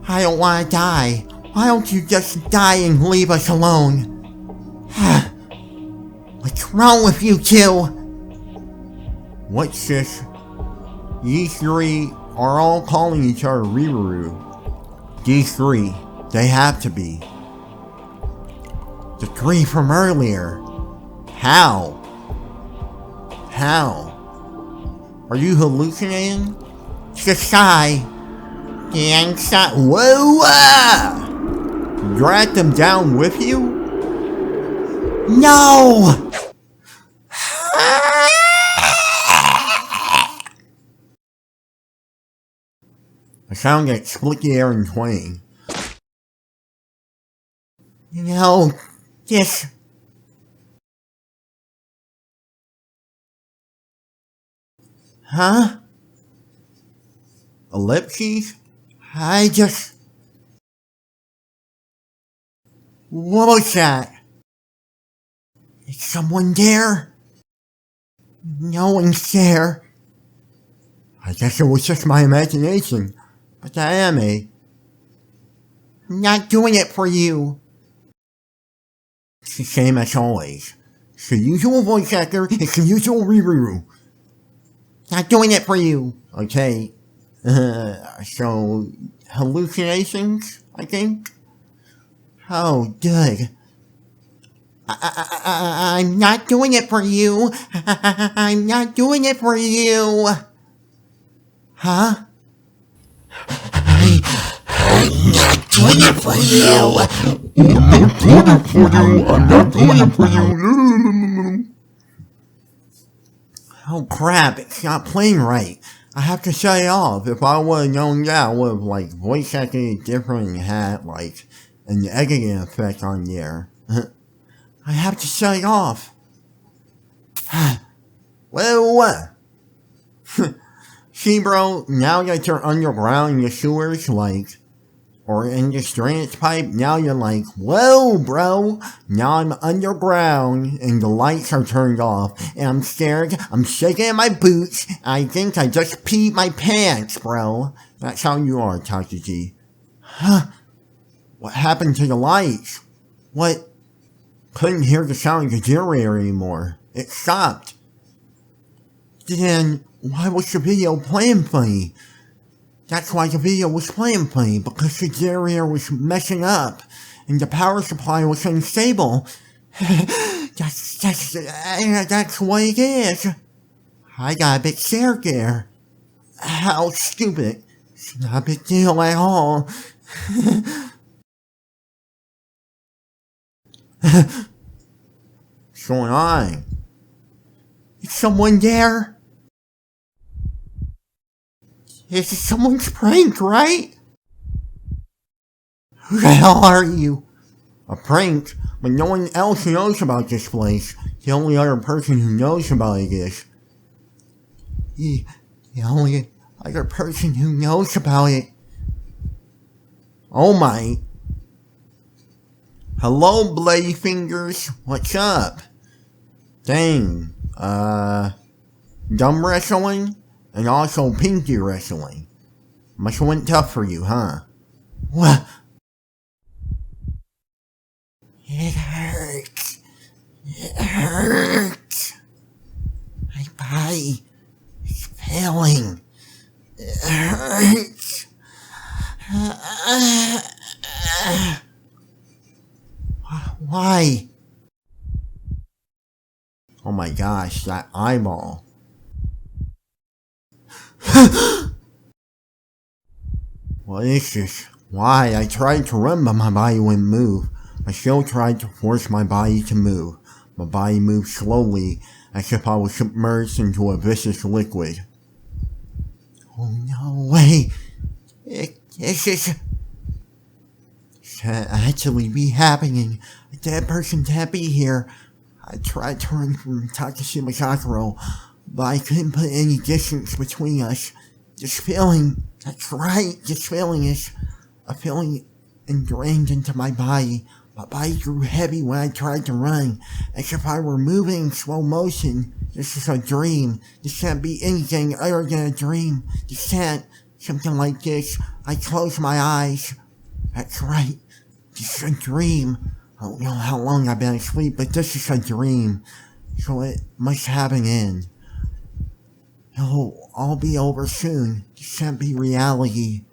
I don't want to die. Why don't you just die and leave us alone? What's wrong with you two? What's this? These three are all calling each other Riruru. These three, they have to be. The three from earlier. How? Are you hallucinating? It's the sky. The inside. Whoa! You dragged them down with you? No! The sound that split the air in twain. No, this... Huh? Ellipses? I just... What was that? Is someone there? No one's there. I guess it was just my imagination. But the anime... I'm not doing it for you. It's the same as always. It's the usual voice actor, it's the usual Riruru. Not doing it for you. Okay. So, hallucinations, I think? Oh, good. I'm not doing it for you. I'm not doing it for you. Huh? I'm not doing it for you. I'm not doing it for you. Oh crap, it's not playing right. I have to shut it off. If I would have known that, I would have like voice acted it different and had like an editing effect on there. I have to shut it off. Well, what? See, bro, now that you're underground in the sewers, like, or in this drainage pipe, now you're like, whoa, bro, now I'm underground, and the lights are turned off, and I'm scared, I'm shaking in my boots, I think I just peed my pants, bro. That's how you are, Takuji. Huh? What happened to the lights? What? Couldn't hear the sound of the generator anymore. It stopped. Then, why was the video playing funny? That's why the video was playing funny, because the generator was messing up, and the power supply was unstable. That's what it is. I got a bit scared there. How stupid. It's not a big deal at all. What's going on? Is someone there? This is someone's prank, right? Who the hell are you? A prank? But no one else knows about this place. The only other person who knows about it is... The only other person who knows about it... Oh my... Hello, Bloody Fingers. What's up? Dang. Dumb wrestling? And also pinky wrestling. Must have went tough for you, huh? What? It hurts. It hurts. My body is failing. It hurts. Why? Oh my gosh, that eyeball. What is this? Why? I tried to run, but my body wouldn't move. I still tried to force my body to move. My body moved slowly, as if I was submerged into a viscous liquid. Oh no way! This can't actually be happening. A dead person can't be here. I tried to run from Takashima Sakura, but I couldn't put any distance between us. This feeling, that's right, this feeling is a feeling ingrained into my body. My body grew heavy when I tried to run, as if I were moving in slow motion. This is a dream. This can't be anything other than a dream. This can't, something like this. I close my eyes. That's right, this is a dream. I don't know how long I've been asleep, but this is a dream. So it must have an end. It'll all be over soon. This can't be reality.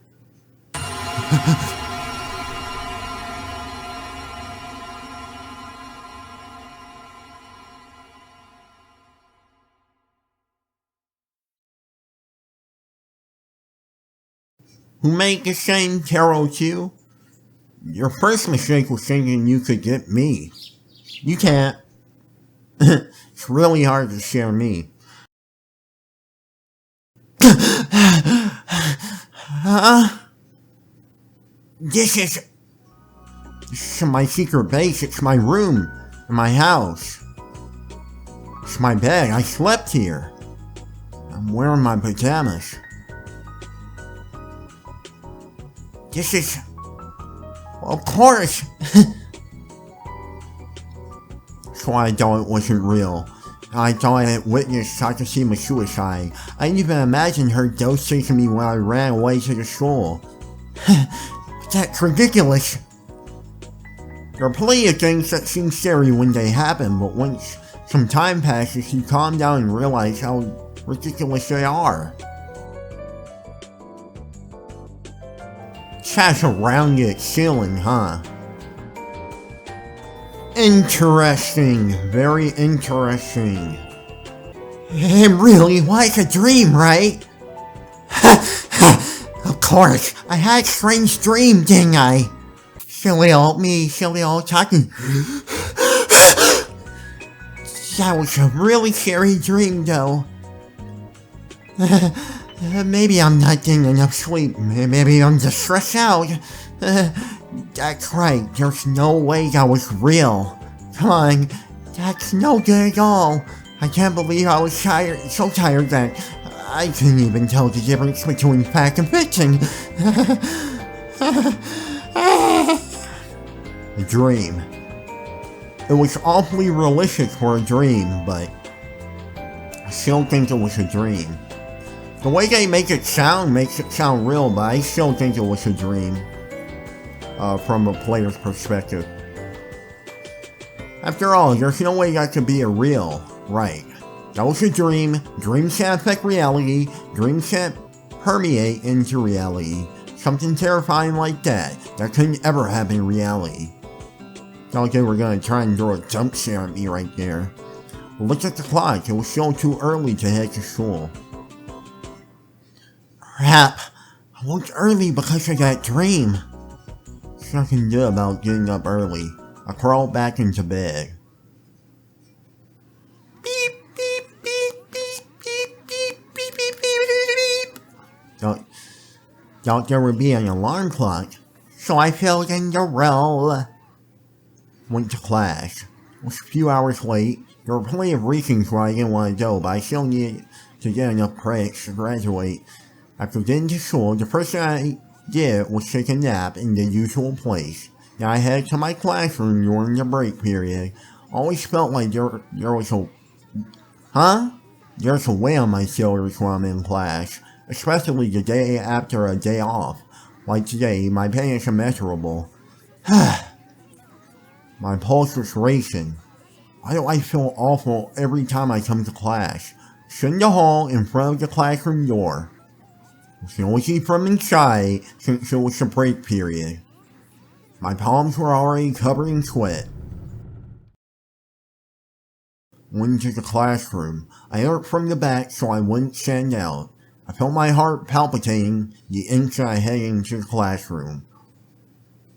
Who made the same tarot too? Your first mistake was thinking you could get me. You can't. It's really hard to share me. This is my secret base. It's my room in my house. It's my bed. I slept here. I'm wearing my pajamas. This is... Of course! So I thought it wasn't real. I thought I had witnessed Takashima's suicide. I didn't even imagine her ghost chasing me when I ran away to the school. That's ridiculous! There are plenty of things that seem scary when they happen, but once some time passes, you calm down and realize how ridiculous they are. It has a rounded ceiling, huh? Interesting. Very interesting. It really was a dream, right? Of course. I had a strange dream, didn't I? Silly old me, silly old talking. That was a really scary dream, though. Maybe I'm not getting enough sleep. Maybe I'm just stressed out. That's right, there's no way that was real. Come on, that's no good at all. I can't believe I was so tired that I couldn't even tell the difference between fact and fiction. A dream. It was awfully realistic for a dream, but I still think it was a dream. The way they make it sound makes it sound real, but I still think it was a dream. From a player's perspective. After all, there's no way that could be a real, right? That was a dream. Dreams can't affect reality. Dreams can't permeate into reality. Something terrifying like that couldn't ever happen in reality. It's not like they were gonna try and throw a jump scare at me right there. Look at the clock. It was still too early to head to school. Crap. I woke early because of that dream. There's nothing to do about getting up early. I crawled back into bed. Beep, beep, beep, beep, beep, beep, beep, beep, beep, beep. Thought there would be an alarm clock, so I filled in the role. Went to class. It was a few hours late. There were plenty of reasons why I didn't want to go, but I still needed to get enough credits to graduate. After getting to school, the first thing I did was take a nap in the usual place. Then I headed to my classroom during the break period. Always felt like there was a... There's a weight on my shoulders when I'm in class, especially the day after a day off. Like today, my pain is immeasurable. My pulse was racing. Why do I feel awful every time I come to class? Sit in the hall in front of the classroom door. I can only see from inside since it was the break period. My palms were already covered in sweat. Went into the classroom. I entered from the back so I wouldn't stand out. I felt my heart palpitating the instant I headed into the classroom.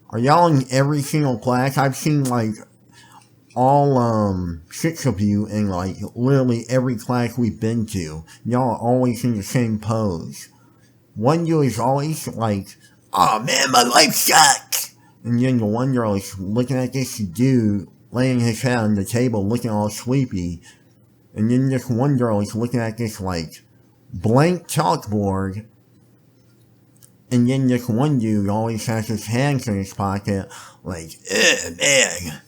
Are y'all in every single class? I've seen like all 6 of you in like literally every class we've been to. Y'all are always in the same pose. One of you is always like, "Oh man, my life sucks!" And then the one girl is looking at this dude laying his head on the table looking all sleepy. And then this one girl is looking at this like blank chalkboard. And then this one dude always has his hands in his pocket like, man.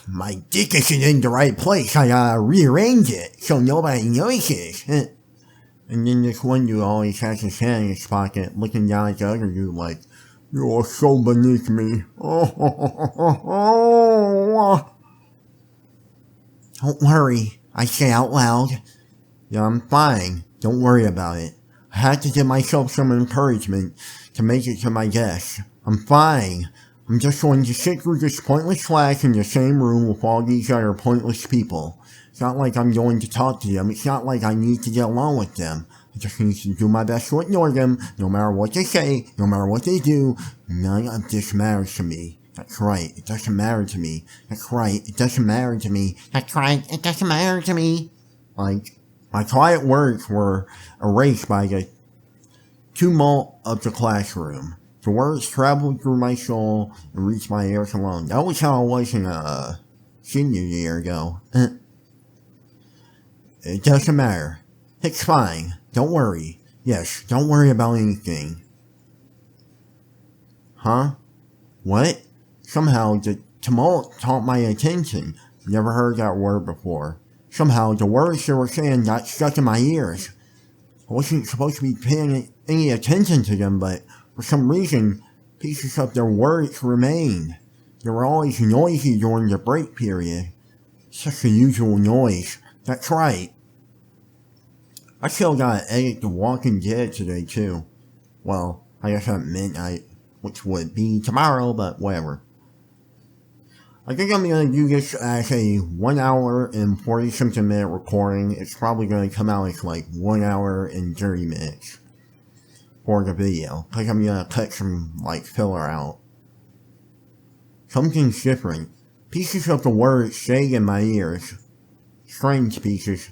My dick isn't in the right place. I gotta rearrange it so nobody notices. And then this one dude always has his hand in his pocket, looking down at the other dude like, "You're so beneath me." Don't worry, I say out loud. Yeah, I'm fine. Don't worry about it. I had to give myself some encouragement to make it to my desk. I'm fine. I'm just going to sit through this pointless class in the same room with all these other pointless people. It's not like I'm going to talk to them. It's not like I need to get along with them. I just need to do my best to ignore them, no matter what they say, no matter what they do. None of this matters to me. That's right, it doesn't matter to me. That's right, it doesn't matter to me. That's right, it doesn't matter to me. Like, my quiet words were erased by the tumult of the classroom. The words traveled through my soul and reached my ears alone. That was how I was in senior year ago. It doesn't matter. It's fine. Don't worry. Yes, don't worry about anything. Huh? What? Somehow the tumult caught my attention. Never heard that word before. Somehow the words they were saying got stuck in my ears. I wasn't supposed to be paying any attention to them, but for some reason, pieces of their words remained. They were always noisy during the break period. Such the usual noise. That's right. I still gotta edit The Walking Dead today too. Well, I guess at midnight, which would be tomorrow, but whatever. I think I'm gonna do this as a 1 hour and 40 something minute recording. It's probably gonna come out as like 1 hour and 30 minutes for the video. Cause I'm gonna cut some like filler out. Something's different. Pieces of the words stay in my ears. Strange pieces.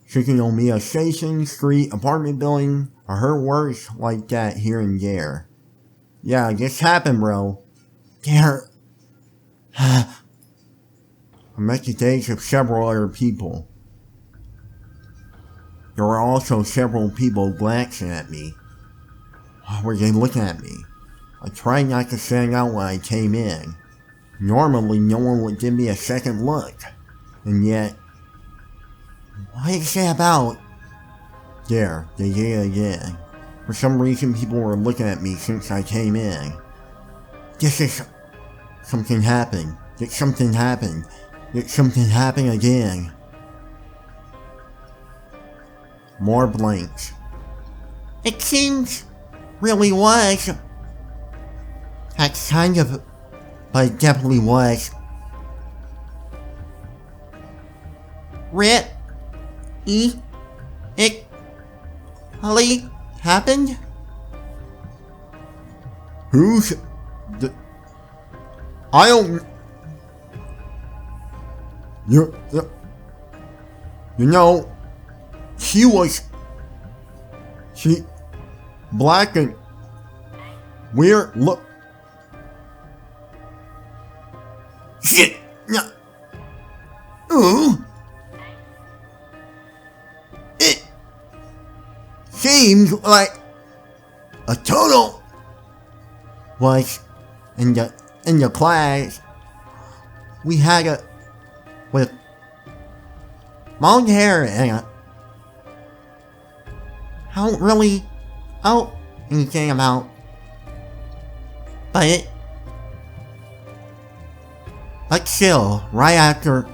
Thinking on me a station, street, apartment building. I heard words like that here and there. Yeah, this happened, bro. There. I met the days of several other people. There were also several people glancing at me. Why were they looking at me? I tried not to stand out when I came in. Normally, no one would give me a second look. And yet, what is that about? There, they did it again. For some reason, people were looking at me since I came in. This is... Something happened. Did something happen? Did something happen again? More blanks. It seems... really was. That's kind of... but it definitely was. It really happened? Who's... I don't... You know, she black and weird look. Shit! No. Ooh. It seems like a total Was in the class we had a with long hair and I don't really know anything about, but still, right after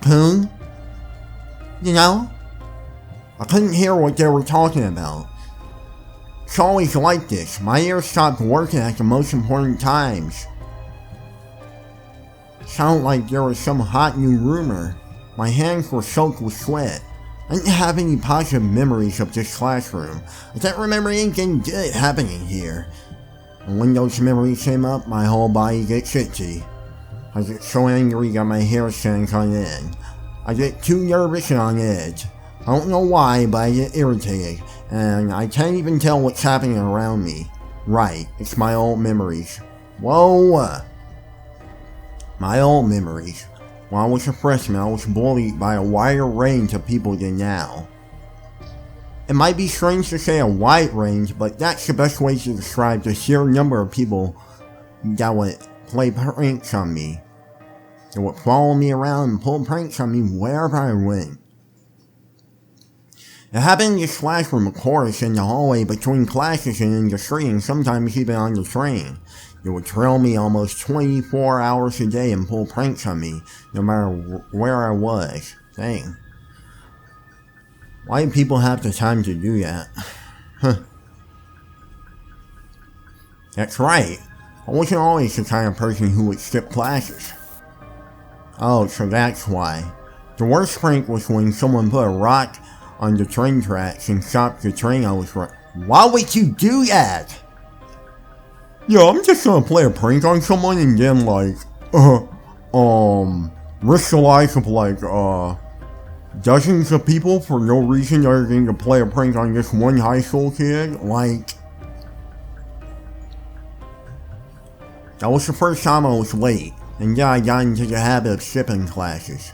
Coon, you know, I couldn't hear what they were talking about. It's always like this. My ears stopped working at the most important times. Sounded like there was some hot new rumor. My hands were soaked with sweat. I didn't have any positive memories of this classroom. I can't remember anything good happening here. And when those memories came up, my whole body gets itchy. I get so angry that my hair stands on end. I get too nervous and on edge. I don't know why, but I get irritated, and I can't even tell what's happening around me. Right, it's my old memories. Whoa! My old memories. When I was a freshman, I was bullied by a wider range of people than now. It might be strange to say a wide range, but that's the best way to describe the sheer number of people that would play pranks on me. They would follow me around and pull pranks on me wherever I went. It happened in this classroom, of course, in the hallway between classes and in the street, and sometimes even on the train. They would trail me almost 24 hours a day and pull pranks on me, no matter where I was. Dang. Why do people have the time to do that? Huh. That's right. I wasn't always the kind of person who would skip classes. Oh, so that's why. The worst prank was when someone put a rock on the train tracks and stopped the train I was running. Why would you do that? Yeah, I'm just gonna play a prank on someone and then like, risk the life of like, dozens of people for no reason other than to play a prank on this one high school kid. Like, that was the first time I was late, and then I got into the habit of skipping classes.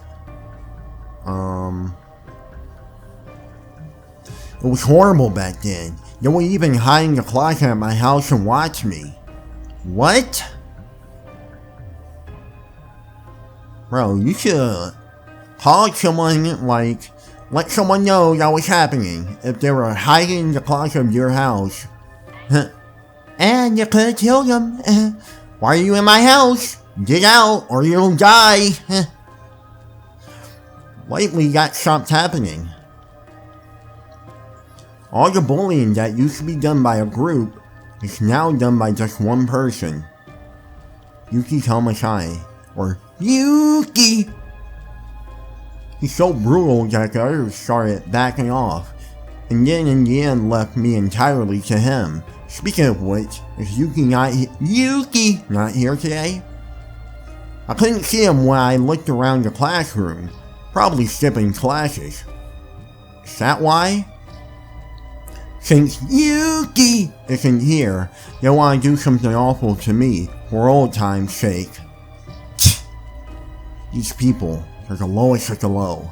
It was horrible back then. They would even hide in the closet at my house and watch me. What? Bro, you should call someone, like, let someone know that was happening if they were hiding in the closet of your house. And you could have killed them. Why are you in my house? Get out or you'll die. Lately that stopped happening. All the bullying that used to be done by a group is now done by just one person. Yuki Tomasai, or Yuki. He's so brutal that the others started backing off, and then in the end left me entirely to him. Speaking of which, is Yuki not here today? I couldn't see him when I looked around the classroom, probably skipping classes. Is that why? Since Yuki isn't here, they want to do something awful to me for old time's sake. These people are the lowest of the low.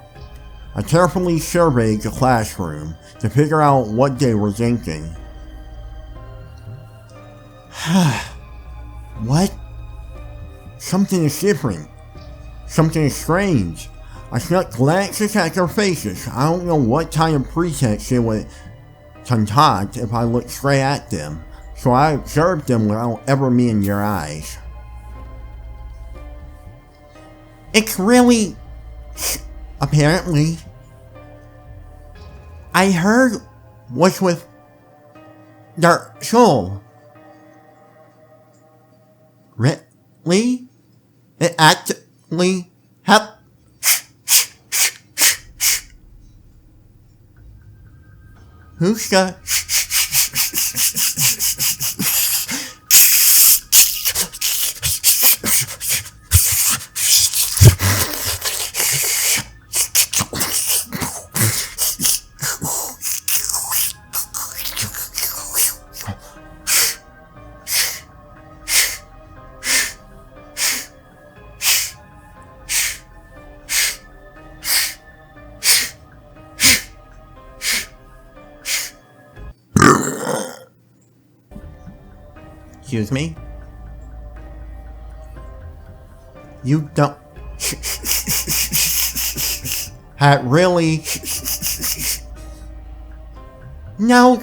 I carefully surveyed the classroom to figure out what they were thinking. What? Something is different. Something is strange. I snuck glances at their faces. I don't know what kind of pretext they would concoct if I looked straight at them, so I observed them without ever meeting their eyes. It's really... apparently... I heard what's with their soul. Really? It actually happened. Who's the... Excuse me? You don't... Had really... No...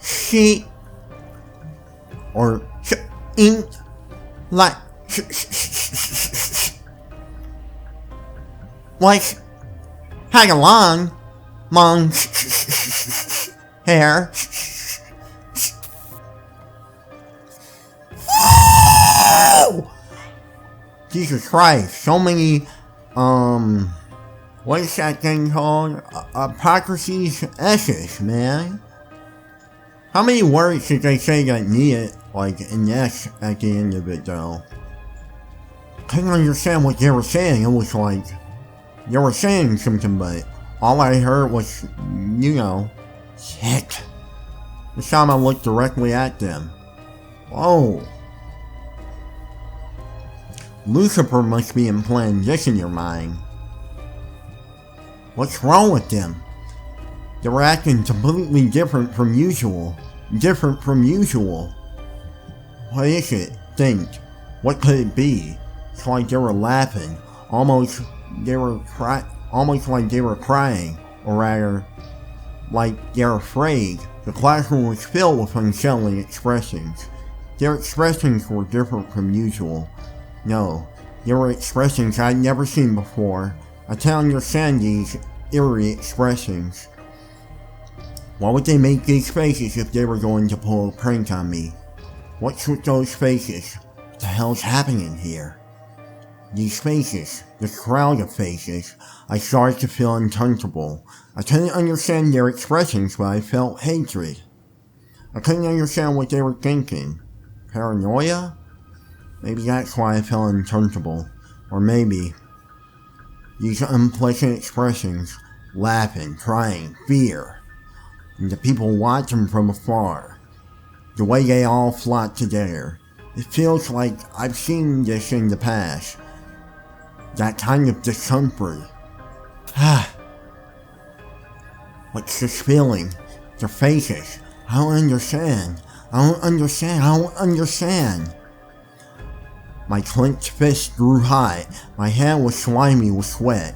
She... Or... In... Like... Like... Had a long... Mange... hair... Jesus Christ, so many, what is that thing called? Apocryphes S's, man. How many words did they say that needed, like, an S at the end of it, though? Couldn't understand what they were saying. It was like, they were saying something, but all I heard was, you know, shit. This time I looked directly at them. Whoa. Lucifer must be implanting this in your mind. What's wrong with them? They were acting completely different from usual. What is it? Think. What could it be? It's like they were laughing. Almost like they were crying. Or rather, like they're afraid. The classroom was filled with unsettling expressions. Their expressions were different from usual. No, there were expressions I'd never seen before. I can't understand these eerie expressions. Why would they make these faces if they were going to pull a prank on me? What's with those faces? What the hell's happening here? These faces, this crowd of faces, I started to feel uncomfortable. I couldn't understand their expressions, but I felt hatred. I couldn't understand what they were thinking. Paranoia? Maybe that's why I felt uncomfortable. Or maybe these unpleasant expressions, laughing, crying, fear, and the people watching from afar, the way they all flock together. It feels like I've seen this in the past. That kind of discomfort. What's this feeling? Their faces. I don't understand. My clenched fist grew hot. My hand was slimy with sweat.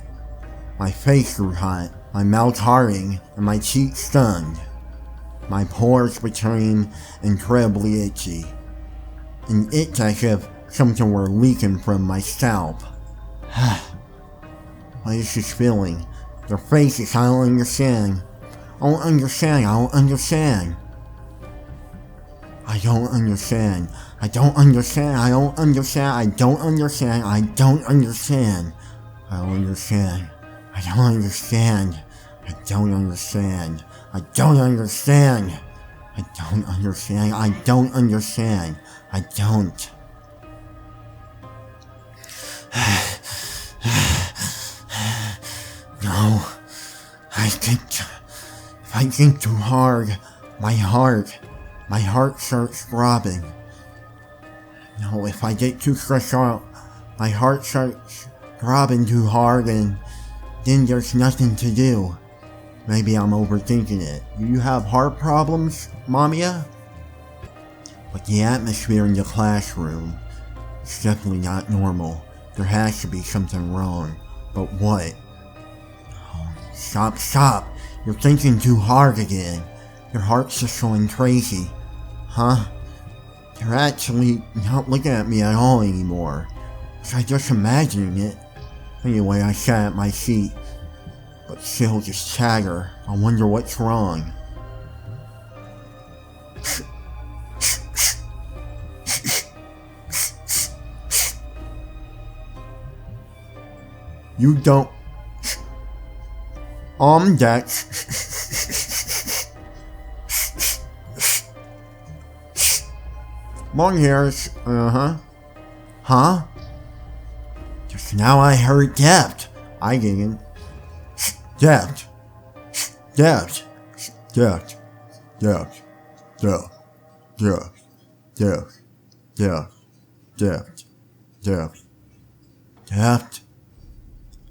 My face grew hot, my mouth hardening, and my cheeks stung. My pores became incredibly itchy. An itch as if something were leaking from my scalp. What is this feeling? Their faces, I don't understand. I don't understand. I don't understand. I don't understand. I don't understand. I don't understand. I don't understand. I don't understand. I don't understand. I don't understand. I don't understand. I don't understand. I don't understand. I don't understand. I don't. No. If I think too hard, my heart starts throbbing. No, if I get too stressed out, my heart starts throbbing too hard and then there's nothing to do. Maybe I'm overthinking it. Do you have heart problems, Mamiya? But the atmosphere in the classroom is definitely not normal. There has to be something wrong. But what? Oh, stop. You're thinking too hard again. Your heart's just going crazy. Huh? You're actually not looking at me at all anymore. Was I just imagining it? Anyway, I sat at my seat, but still just chatter. I wonder what's wrong. You don't... Dex. Long hairs, Huh? Just now I heard depth. I didn't. Depth.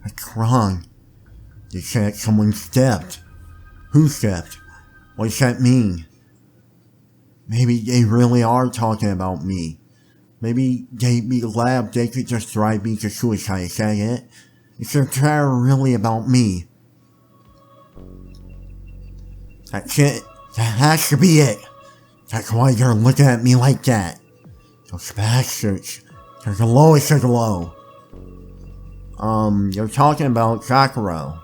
What's wrong? They said someone stepped. Who stepped? What does that mean? Maybe they really are talking about me. Maybe they'd be glad they could just drive me to suicide, is that it? Is their chatter really about me? That's it. That has to be it. That's why they're looking at me like that. Those bastards. They're the lowest of the low. You're talking about Sakura.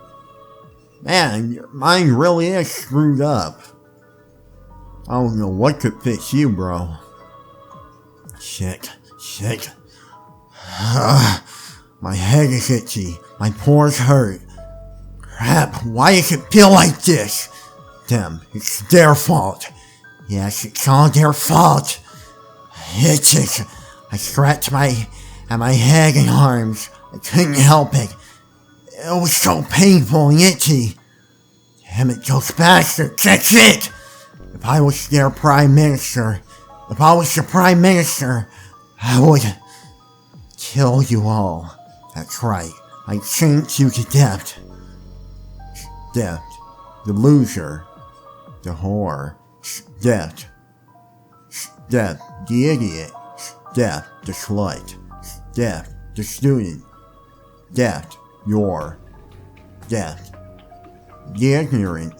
Man, your mind really is screwed up. I don't know what could fix you, bro. Shit. My head is itchy. My pores hurt. Crap, why does it feel like this? Them, it's their fault. Yes, it's all their fault. Itches. I scratched my head and arms. I couldn't help it. It was so painful and itchy. Damn it, those bastards, that's it! If I was their prime minister, if I was the prime minister, I would kill you all. That's right, I'd sink you to death. Death, the loser, the whore, death, death, the idiot, death, the slut, death, the student, death, your, death, the ignorant,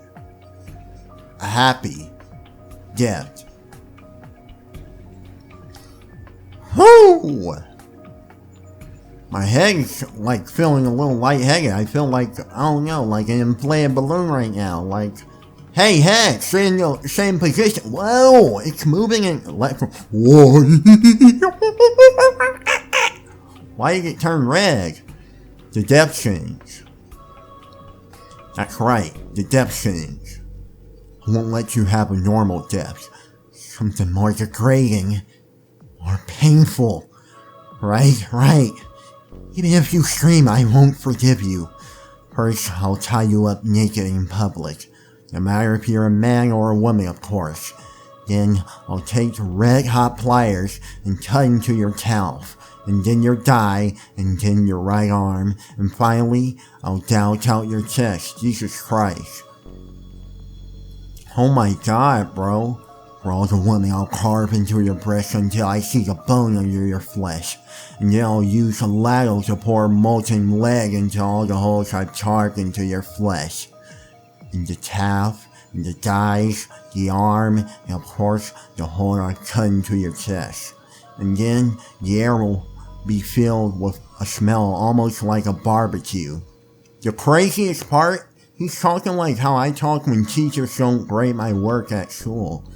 happy, death. Whoo! My head's like feeling a little lightheaded. I feel like, I don't know, like an inflated balloon right now. Like, hey, head, stay in the same position. Whoa, it's moving in like, whoa. Why did it turn red? The depth change. That's right, the depth change. I won't let you have a normal depth. Something more degrading. More painful. Right. Even if you scream, I won't forgive you. First, I'll tie you up naked in public. No matter if you're a man or a woman, of course. Then, I'll take red hot pliers and cut into your calf. And then your thigh, and then your right arm. And finally, I'll gouge out your chest. Jesus Christ. Oh my god, bro. For all the women, I'll carve into your breast until I see the bone under your flesh. And then I'll use a ladle to pour molten lead into all the holes I've carved into your flesh. In the calf, in the thighs, the arm, and of course, the hole I've cut into your chest. And then, the air will be filled with a smell almost like a barbecue. The craziest part He's talking like how I talk when teachers don't grade my work at school.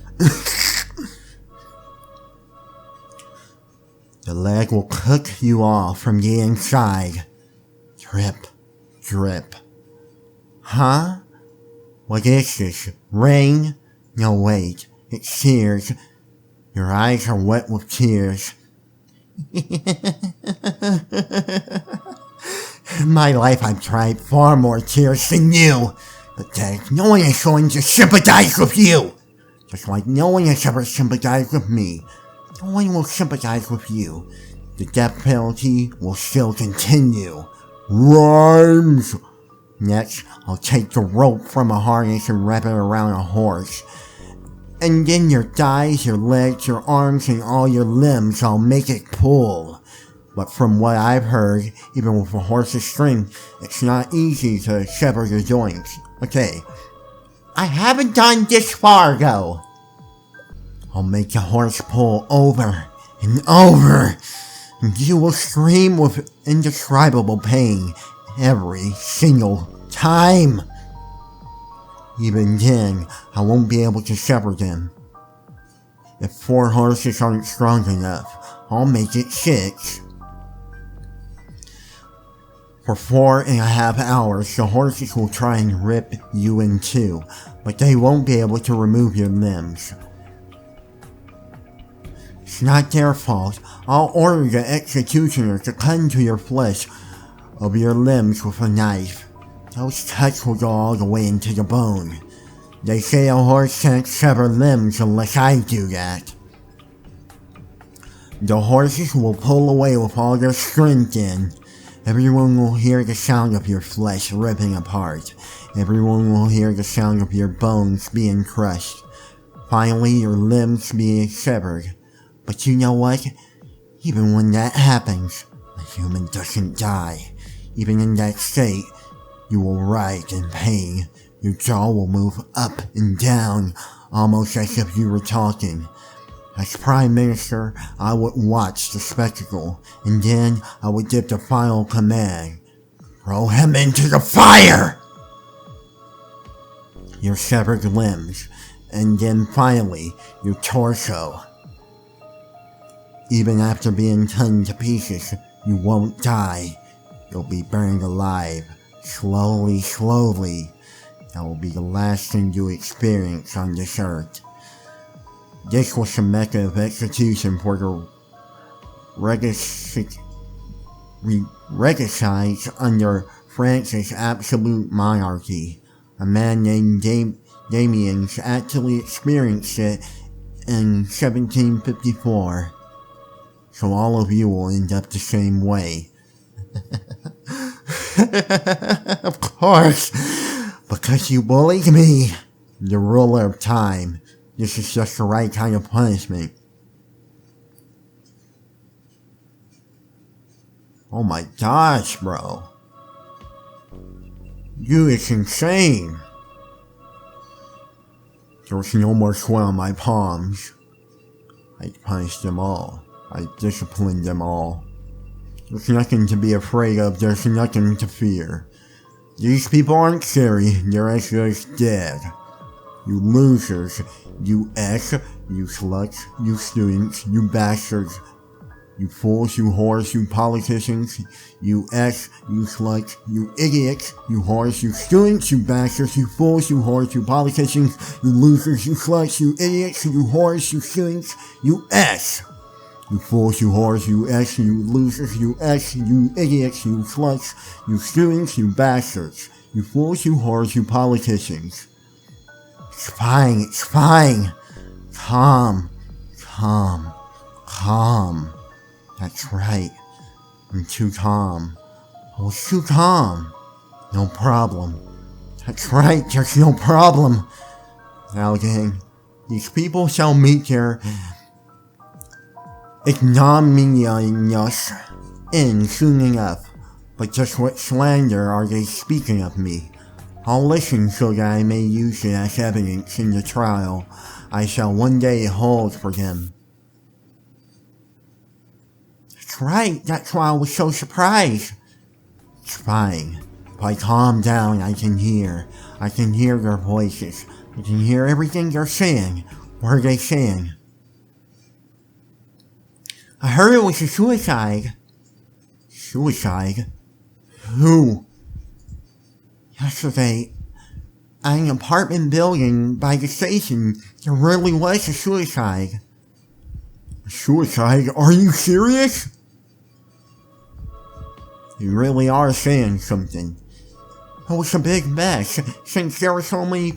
The leg will cook you off from the inside. Drip, drip. Huh? What is this? Rain? No, wait. It's tears. Your eyes are wet with tears. In my life, I've tried far more tears than you. But no one is going to sympathize with you. Just like no one has ever sympathized with me. No one will sympathize with you. The death penalty will still continue. Rhymes! Next, I'll take the rope from a harness and wrap it around a horse. And then your thighs, your legs, your arms, and all your limbs, I'll make it pull. But from what I've heard, even with a horse's strength, it's not easy to sever your joints. Okay, I haven't gone this far though. I'll make the horse pull over and over, and you will scream with indescribable pain every single time. Even then, I won't be able to sever them. If 4 horses aren't strong enough, I'll make it 6. For 4.5 hours, the horses will try and rip you in two, but they won't be able to remove your limbs. It's not their fault. I'll order the executioner to cut into your flesh of your limbs with a knife. Those cuts will go all the way into the bone. They say a horse can't sever limbs unless I do that. The horses will pull away with all their strength in. Everyone will hear the sound of your flesh ripping apart. Everyone will hear the sound of your bones being crushed. Finally, your limbs being severed. But you know what? Even when that happens, a human doesn't die. Even in that state, you will writhe in pain. Your jaw will move up and down, almost as if you were talking. As Prime Minister, I would watch the spectacle, and then I would give the final command. Throw him into the fire! Your severed limbs, and then finally, your torso. Even after being torn to pieces, you won't die. You'll be burned alive. Slowly, slowly. That will be the last thing you experience on this earth. This was the method of execution for the regicides under France's absolute monarchy. A man named Damien actually experienced it in 1754. So all of you will end up the same way. Of course, because you bullied me, the ruler of time. This is just the right kind of punishment. Oh my gosh, bro. You is insane. There was no more sweat on my palms. I punished them all. I disciplined them all. There's nothing to be afraid of. There's nothing to fear. These people aren't scary. They're as good as dead. You losers. You you sluts, you students, you bastards. You fools, you whores, you politicians. You you sluts, you idiots, you whores, you students, you bastards, you fools, you whores, you politicians. You losers, you sluts, you idiots, you whores, you students, you You fools, you whores, you you losers, you idiots, you sluts, you students, you bastards. You fools, you whores, you politicians. It's fine, it's fine. Calm, calm, calm. That's right. I'm too calm. I was too calm. No problem. That's right, there's no problem. Now then, these people shall meet their ignominious end soon enough. But just what slander are they speaking of me? I'll listen so that I may use it as evidence in the trial I shall one day hold for them. That's right, that's why I was so surprised. It's fine. If I calm down, I can hear their voices. I can hear everything they're saying. What are they saying? I heard it was a suicide. Suicide? Who? Yesterday, at an apartment building by the station, there really was a suicide. A suicide? Are you serious? You really are saying something. It was a big mess. Since there were so many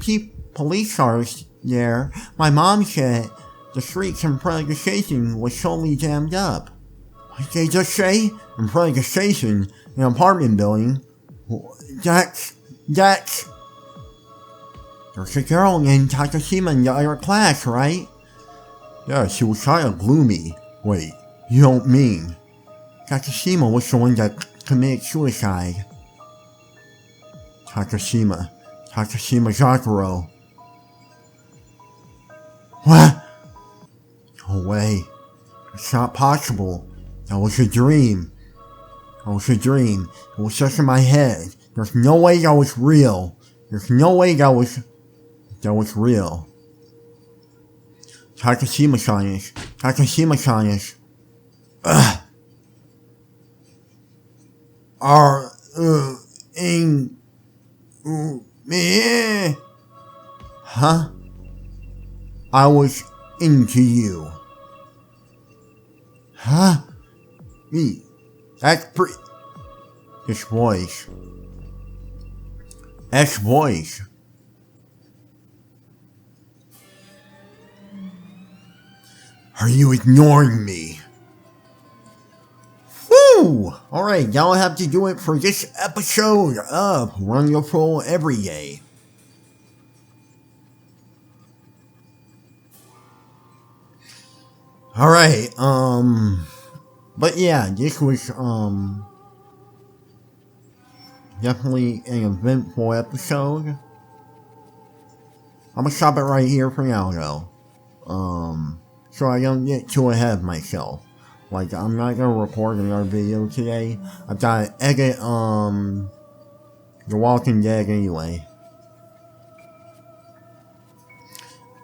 police cars there, my mom said the streets in front of the station was totally jammed up. What did they just say? In front of the station, an apartment building? That's... There's a girl named Takashima in the other class, right? Yeah, she was kind of gloomy. Wait, you don't mean... Takashima was the one that committed suicide. Takashima Zakuro. What? No way. It's not possible. That was a dream. It was just in my head. There's no way that was real. There's no way that was real. Takashima-san is. Me. Huh? I was into you. Huh? Me. That's pretty. This voice. Are you ignoring me? Woo! Alright, y'all have to do it for this episode of Run Your Full Every Day. Alright, but yeah, this was, definitely an eventful episode. I'm gonna stop it right here for now, though. So I don't get too ahead of myself. Like, I'm not gonna record another video today. I've gotta edit, The Walking Dead anyway.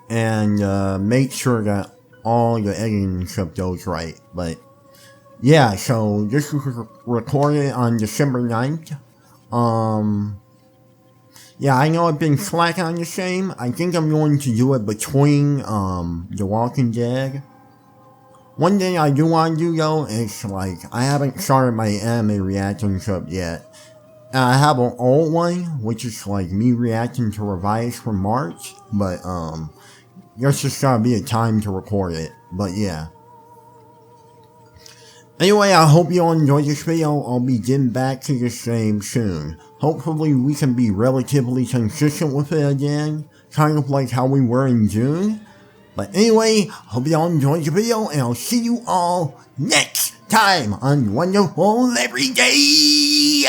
And, make sure that all the editing stuff goes right. But, yeah, so this was recorded on December 9th. Yeah, I know I've been slacking on the same. I think I'm going to do it between, The Walking Dead. One thing I do want to do, though, is, like, I haven't started my anime reaction stuff yet. And I have an old one, which is, like, me reacting to Revised from March. But, there's just gotta be a time to record it. But, yeah. Anyway, I hope you all enjoyed this video. I'll be getting back to the same soon. Hopefully we can be relatively consistent with it again. Kind of like how we were in June. But anyway, hope you all enjoyed the video. And I'll see you all next time on Wonderful Every Day.